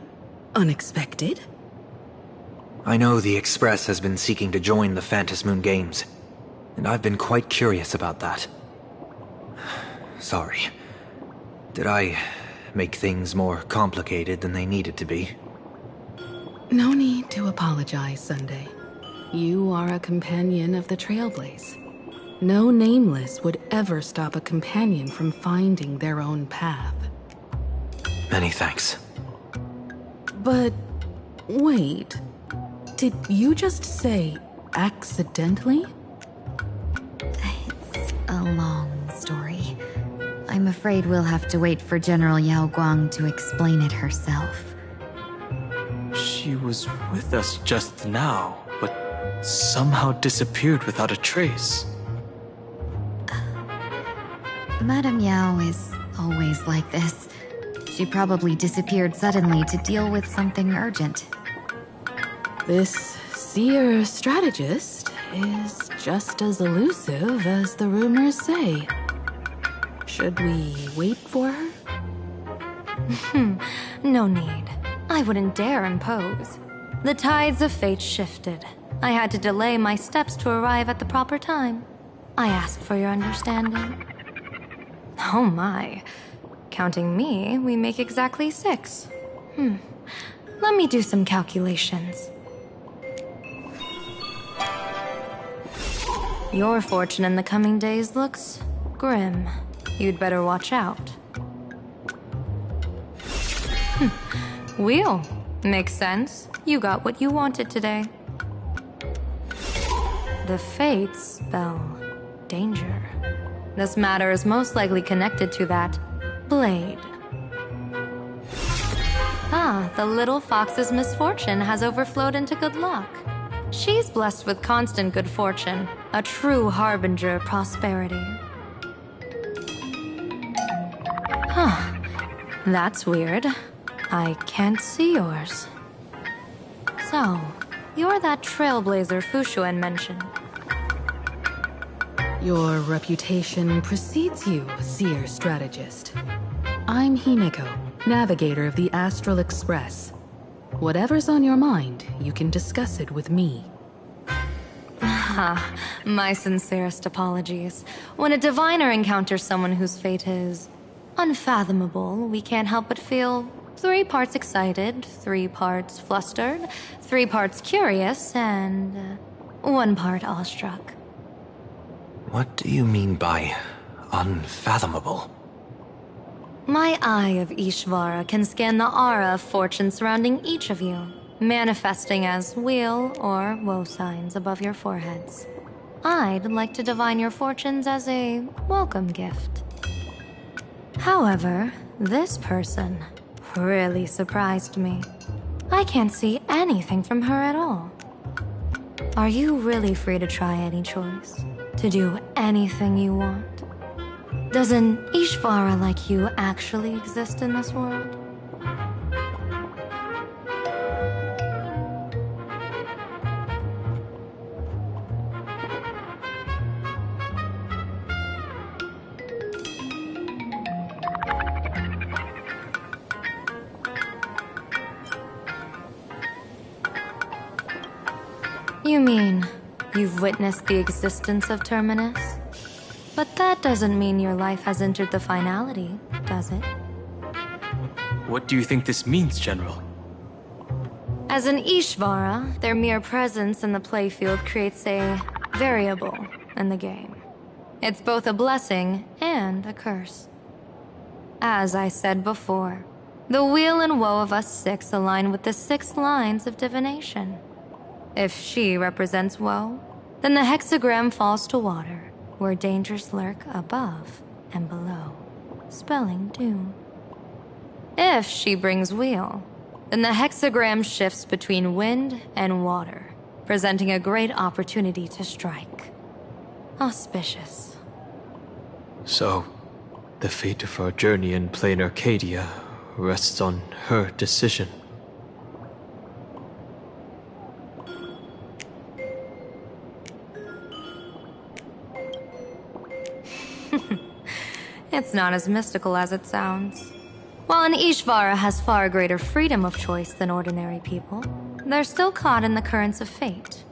unexpected. I know the Express has been seeking to join the Phantom Moon Games, and I've been quite curious about that. Sorry. Did I make things more complicated than they needed to be? No need to apologize, Sunday. You are a companion of the Trailblaze. No nameless would ever stop a companion from finding their own path. Many thanks. But wait, did you just say accidentally? It's a long story. I'm afraid we'll have to wait for General Yao Guang to explain it herself. She was with us just now, but somehow disappeared without a trace. Madame Yao is always like this. She probably disappeared suddenly to deal with something urgent. This seer strategist is just as elusive as the rumors say. Should we wait for her? No need. I wouldn't dare impose. The tides of fate shifted. I had to delay my steps to arrive at the proper time. I ask for your understanding. Oh my. Counting me, we make exactly 6. Let me do some calculations. Your fortune in the coming days looks grim. You'd better watch out. Wheel. Makes sense. You got what you wanted today. The fates spell danger. This matter is most likely connected to that blade. The little fox's misfortune has overflowed into good luck. She's blessed with constant good fortune, a true harbinger of prosperity. That's weird. I can't see yours. So, you're that trailblazer Fushuen mentioned. Your reputation precedes you, seer strategist. I'm Himeko, navigator of the Astral Express. Whatever's on your mind, you can discuss it with me. My sincerest apologies. When a diviner encounters someone whose fate is unfathomable, we can't help but feel 3 parts excited, 3 parts flustered, 3 parts curious, and 1 part awestruck. What do you mean by unfathomable? My eye of Ishvara can scan the aura of fortune surrounding each of you, manifesting as weal or woe signs above your foreheads. I'd like to divine your fortunes as a welcome gift. However, this person really surprised me. I can't see anything from her at all. Are you really free to try any choice? To do anything you want? Does an Ishvara like you actually exist in this world? You mean you've witnessed the existence of Terminus? But that doesn't mean your life has entered the finality, does it? What do you think this means, General? As an Ishvara, their mere presence in the playfield creates a variable in the game. It's both a blessing and a curse. As I said before, the weal and woe of us 6 align with the 6 lines of divination. If she represents woe, then the hexagram falls to water, where dangers lurk above and below, spelling doom. If she brings weal, then the hexagram shifts between wind and water, presenting a great opportunity to strike. Auspicious. So, the fate of our journey in plain Arcadia rests on her decision. It's not as mystical as it sounds. While an Ishvara has far greater freedom of choice than ordinary people, they're still caught in the currents of fate.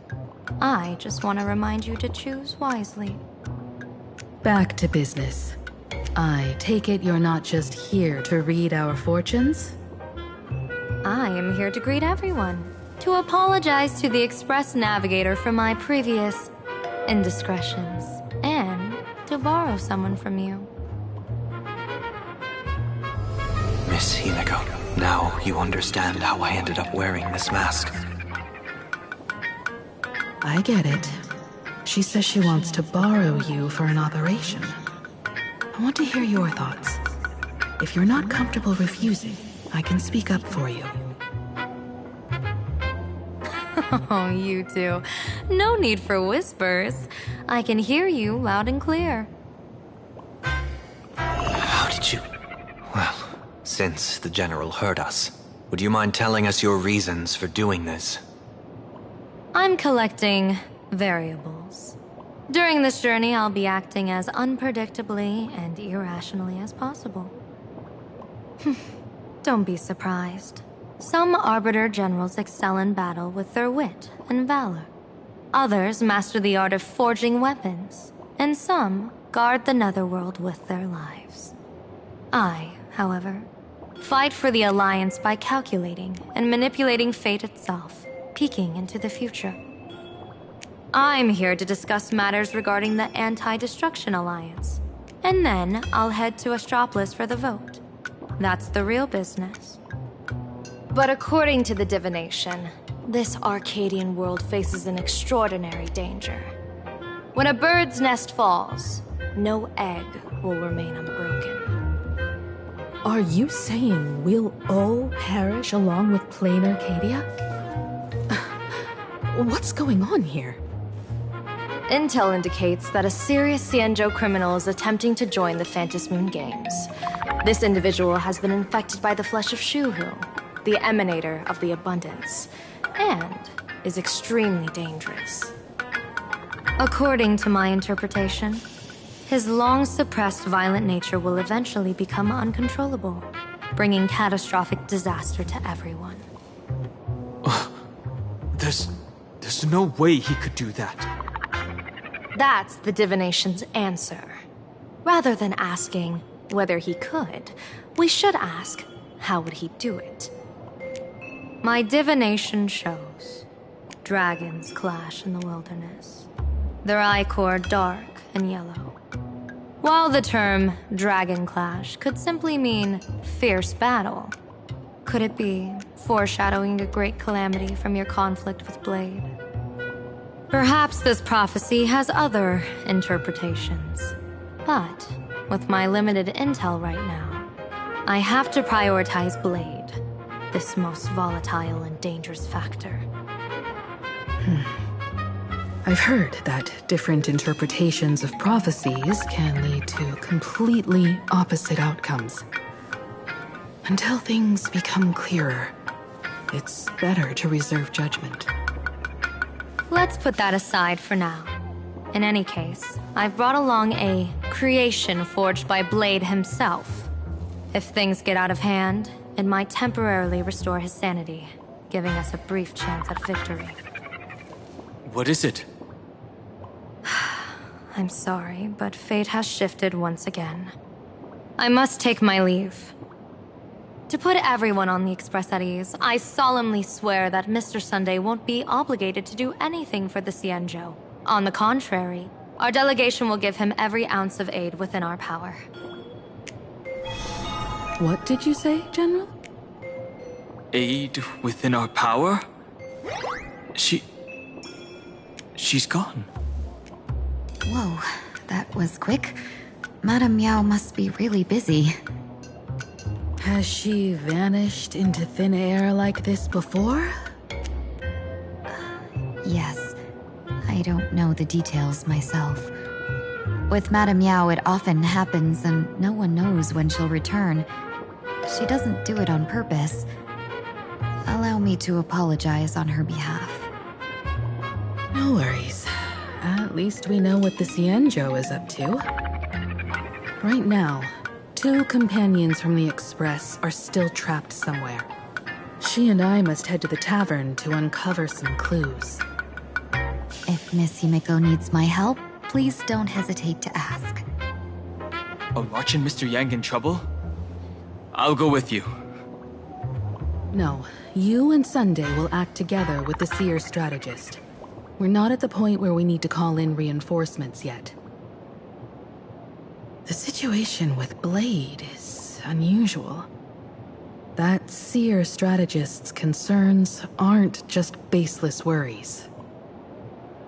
I just want to remind you to choose wisely. Back to business. I take it you're not just here to read our fortunes? I am here to greet everyone, to apologize to the Express Navigator for my previous indiscretions, and to borrow someone from you. Miss Himeko, now you understand how I ended up wearing this mask. I get it. She says she wants to borrow you for an operation. I want to hear your thoughts. If you're not comfortable refusing, I can speak up for you. Oh, you two. No need for whispers. I can hear you loud and clear. How did you... Well, Since the General heard us, would you mind telling us your reasons for doing this? I'm collecting variables. During this journey, I'll be acting as unpredictably and irrationally as possible. Don't be surprised. Some Arbiter Generals excel in battle with their wit and valor. Others master the art of forging weapons, and some guard the Netherworld with their lives. I, however, fight for the Alliance by calculating and manipulating fate itself, peeking into the future. I'm here to discuss matters regarding the Anti-Destruction Alliance, and then I'll head to Astropolis for the vote. That's the real business. But according to the divination, this Arcadian world faces an extraordinary danger. When a bird's nest falls, no egg will remain unbroken. Are you saying we'll all perish along with plain Arcadia? What's going on here? Intel indicates that a serious Xianzhou criminal is attempting to join the Phantom Moon Games. This individual has been infected by the flesh of Shuhu, the emanator of the abundance, and is extremely dangerous. According to my interpretation, his long-suppressed violent nature will eventually become uncontrollable, bringing catastrophic disaster to everyone. There's no way he could do that. That's the divination's answer. Rather than asking whether he could, we should ask, how would he do it? My divination shows dragons clash in the wilderness. Their ichor dark and yellow. While the term dragon clash could simply mean fierce battle, could it be foreshadowing a great calamity from your conflict with Blade? Perhaps this prophecy has other interpretations. But with my limited intel right now, I have to prioritize Blade, this most volatile and dangerous factor. I've heard that different interpretations of prophecies can lead to completely opposite outcomes. Until things become clearer, it's better to reserve judgment. Let's put that aside for now. In any case, I've brought along a creation forged by Blade himself. If things get out of hand, it might temporarily restore his sanity, giving us a brief chance at victory. What is it? I'm sorry, but fate has shifted once again. I must take my leave. To put everyone on the Express at ease, I solemnly swear that Mr. Sunday won't be obligated to do anything for the Xianzhou. On the contrary, our delegation will give him every ounce of aid within our power. What did you say, General? Aid within our power? She's gone. Whoa, that was quick. Madame Miao must be really busy. Has she vanished into thin air like this before? Yes. I don't know the details myself. With Madame Miao, it often happens and no one knows when she'll return. She doesn't do it on purpose. Allow me to apologize on her behalf. No worries. At least we know what the Xianzhou is up to. Right now, 2 companions from the Express are still trapped somewhere. She and I must head to the tavern to uncover some clues. If Miss Himiko needs my help, please don't hesitate to ask. Are March and Mr. Yang in trouble? I'll go with you. No, you and Sunday will act together with the Seer strategist. We're not at the point where we need to call in reinforcements yet. The situation with Blade is unusual. That Seer strategist's concerns aren't just baseless worries.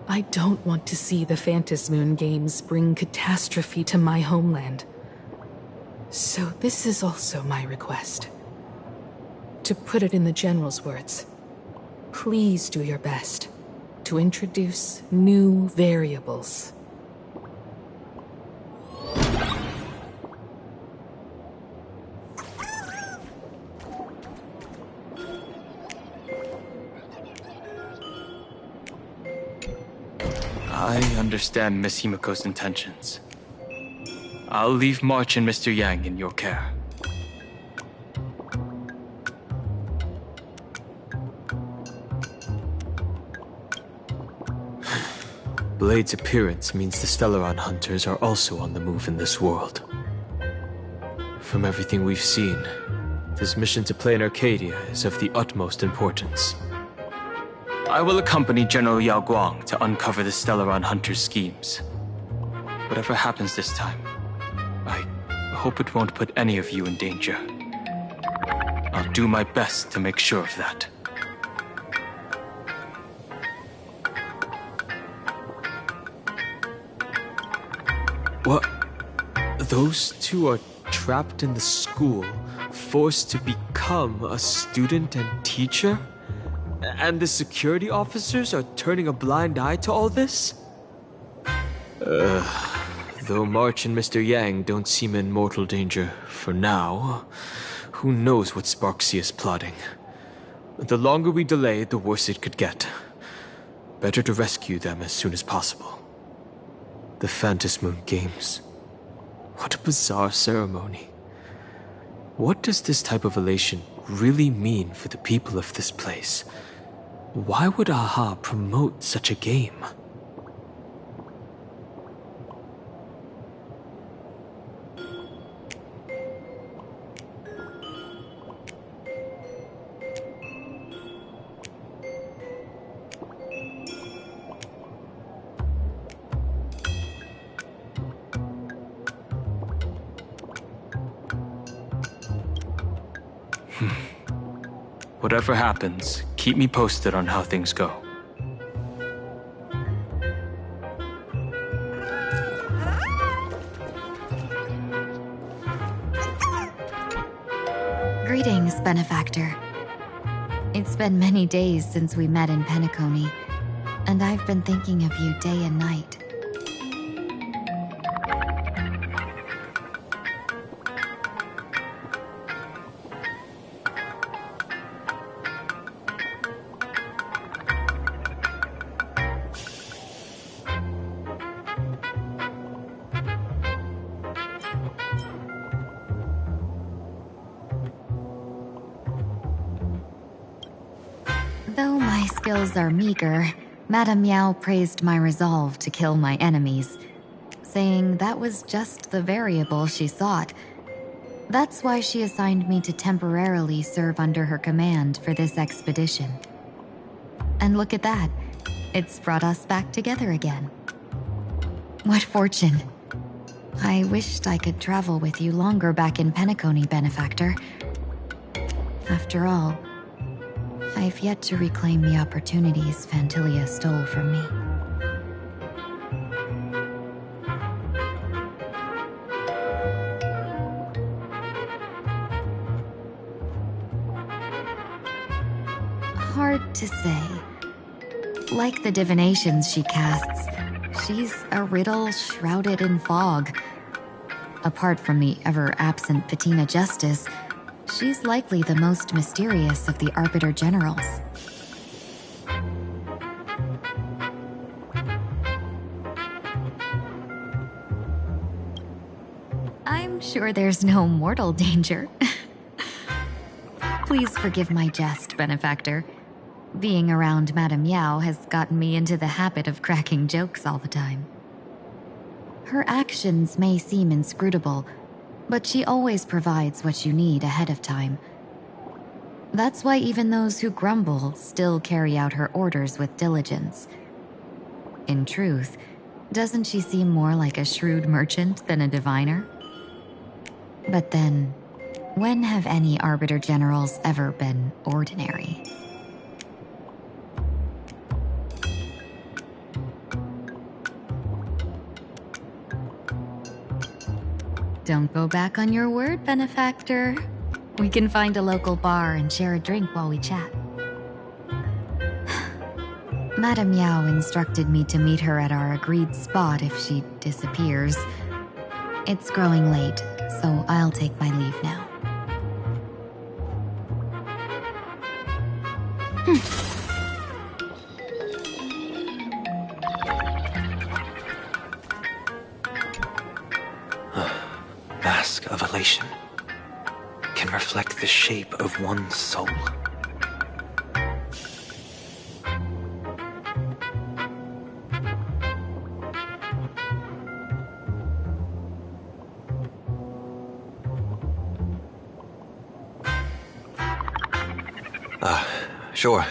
I don't want to see the Phantom Moon Games bring catastrophe to my homeland. So this is also my request. To put it in the General's words, please do your best to introduce new variables. I understand Miss Himiko's intentions. I'll leave March and Mr. Yang in your care. Blade's appearance means the Stellaron hunters are also on the move in this world. From everything we've seen, this mission to Plain Arcadia is of the utmost importance. I will accompany General Yao Guang to uncover the Stellaron hunters' schemes. Whatever happens this time, I hope it won't put any of you in danger. I'll do my best to make sure of that. What? Those two are trapped in the school, forced to become a student and teacher? And the security officers are turning a blind eye to all this? Though March and Mr. Yang don't seem in mortal danger for now, who knows what Sparksy is plotting. The longer we delay, the worse it could get. Better to rescue them as soon as possible. The Phantasmoon Games. What a bizarre ceremony. What does this type of elation really mean for the people of this place? Why would AHA promote such a game? Whatever happens, keep me posted on how things go. Greetings, Benefactor. It's been many days since we met in Penacony, and I've been thinking of you day and night. Though my skills are meager, Madame Miao praised my resolve to kill my enemies, saying that was just the variable she sought. That's why she assigned me to temporarily serve under her command for this expedition. And look at that, it's brought us back together again. What fortune. I wished I could travel with you longer back in Penacony, Benefactor. After all, I've yet to reclaim the opportunities Phantilia stole from me. Hard to say. Like the divinations she casts, she's a riddle shrouded in fog. Apart from the ever-absent Patina Justice, she's likely the most mysterious of the Arbiter Generals. I'm sure there's no mortal danger. Please forgive my jest, Benefactor. Being around Madame Yao has gotten me into the habit of cracking jokes all the time. Her actions may seem inscrutable, but she always provides what you need ahead of time. That's why even those who grumble still carry out her orders with diligence. In truth, doesn't she seem more like a shrewd merchant than a diviner? But then, when have any Arbiter Generals ever been ordinary? Don't go back on your word, Benefactor. We can find a local bar and share a drink while we chat. Madame Yao instructed me to meet her at our agreed spot if she disappears. It's growing late, so I'll take my leave now. mask of elation can reflect the shape of one's soul. Sure.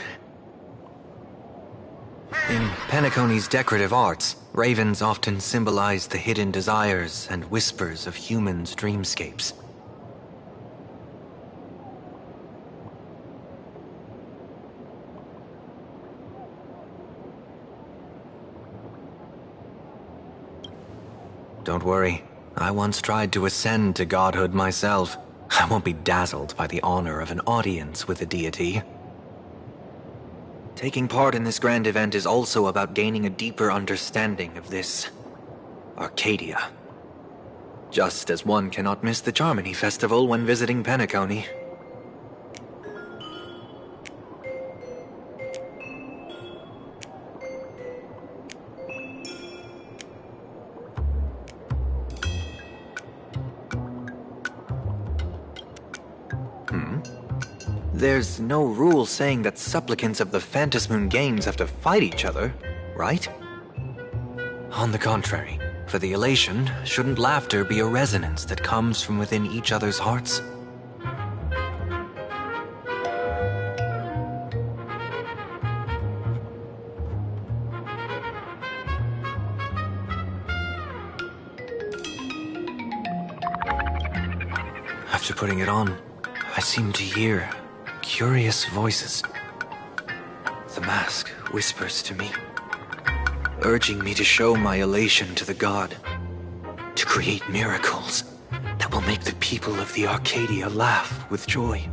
In Penacony's decorative arts, ravens often symbolize the hidden desires and whispers of humans' dreamscapes. Don't worry, I once tried to ascend to godhood myself. I won't be dazzled by the honor of an audience with a deity. Taking part in this grand event is also about gaining a deeper understanding of this Arcadia. Just as one cannot miss the Charmony Festival when visiting Penacony. There's no rule saying that supplicants of the Phantasmoon Games have to fight each other, right? On the contrary, for the elation, shouldn't laughter be a resonance that comes from within each other's hearts? After putting it on, I seem to hear curious voices. The mask whispers to me, urging me to show my elation to the god, to create miracles that will make the people of the Arcadia laugh with joy.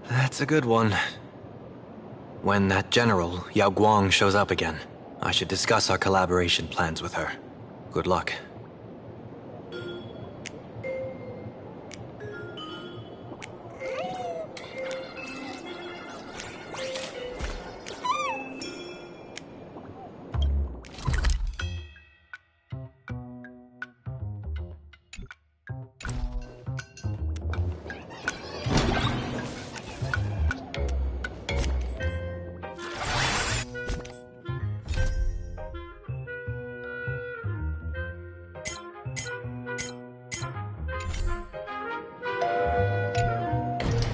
That's a good one. When that general, Yao Guang, shows up again, I should discuss our collaboration plans with her. Good luck.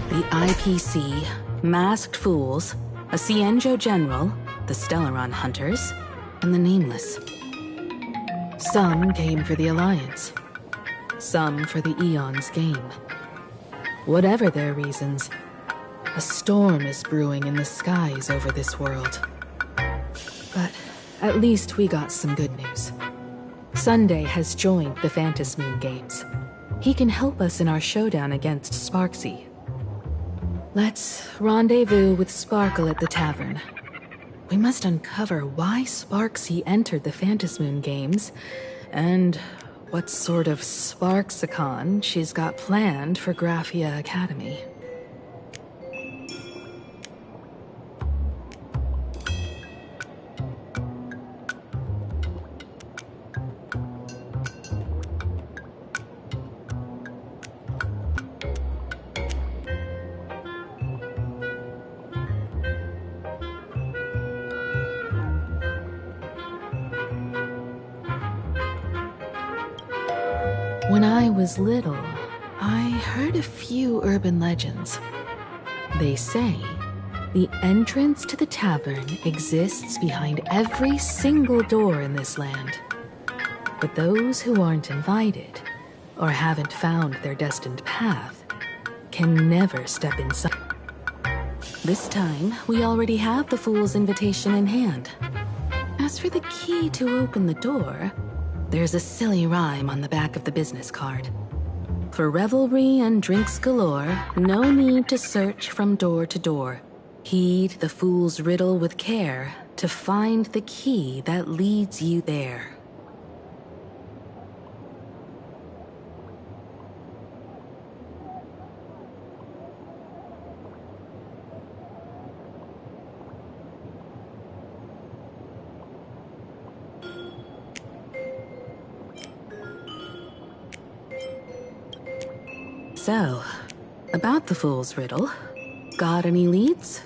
The IPC, Masked Fools, a Cienjo General, the Stellaron Hunters, and the Nameless. Some came for the Alliance. Some for the Eon's game. Whatever their reasons, a storm is brewing in the skies over this world. But at least we got some good news. Sunday has joined the Phantasmoon Games. He can help us in our showdown against Sparksy. Let's rendezvous with Sparkle at the tavern. We must uncover why Sparksy entered the Phantasmoon Games, and what sort of Sparksicon she's got planned for Graphia Academy. When I was little, I heard a few urban legends. They say the entrance to the tavern exists behind every single door in this land. But those who aren't invited, or haven't found their destined path, can never step inside. This time, we already have the Fool's invitation in hand. As for the key to open the door, there's a silly rhyme on the back of the business card. For revelry and drinks galore, no need to search from door to door. Heed the fool's riddle with care to find the key that leads you there. So, about the fool's riddle, got any leads?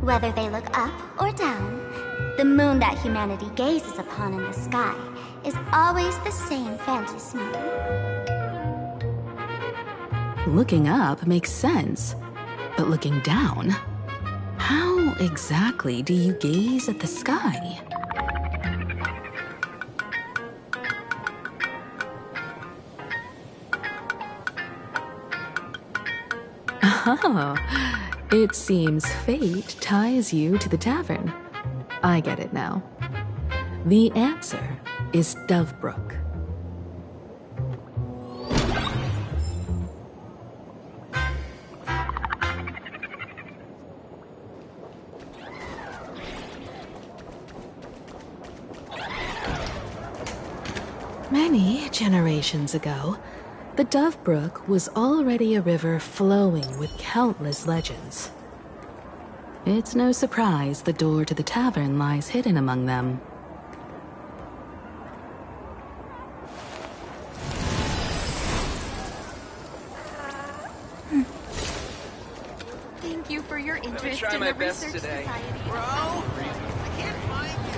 Whether they look up or down, the moon that humanity gazes upon in the sky is always the same Phantom moon. Looking up makes sense, but looking down? How exactly do you gaze at the sky? Oh, it seems fate ties you to the tavern. I get it now. The answer is Dovebrook. Many generations ago, the Dovebrook was already a river flowing with countless legends. It's no surprise the door to the tavern lies hidden among them. Thank you for your Let me interest try in my the best Research today. Society. Bro, I can't find you.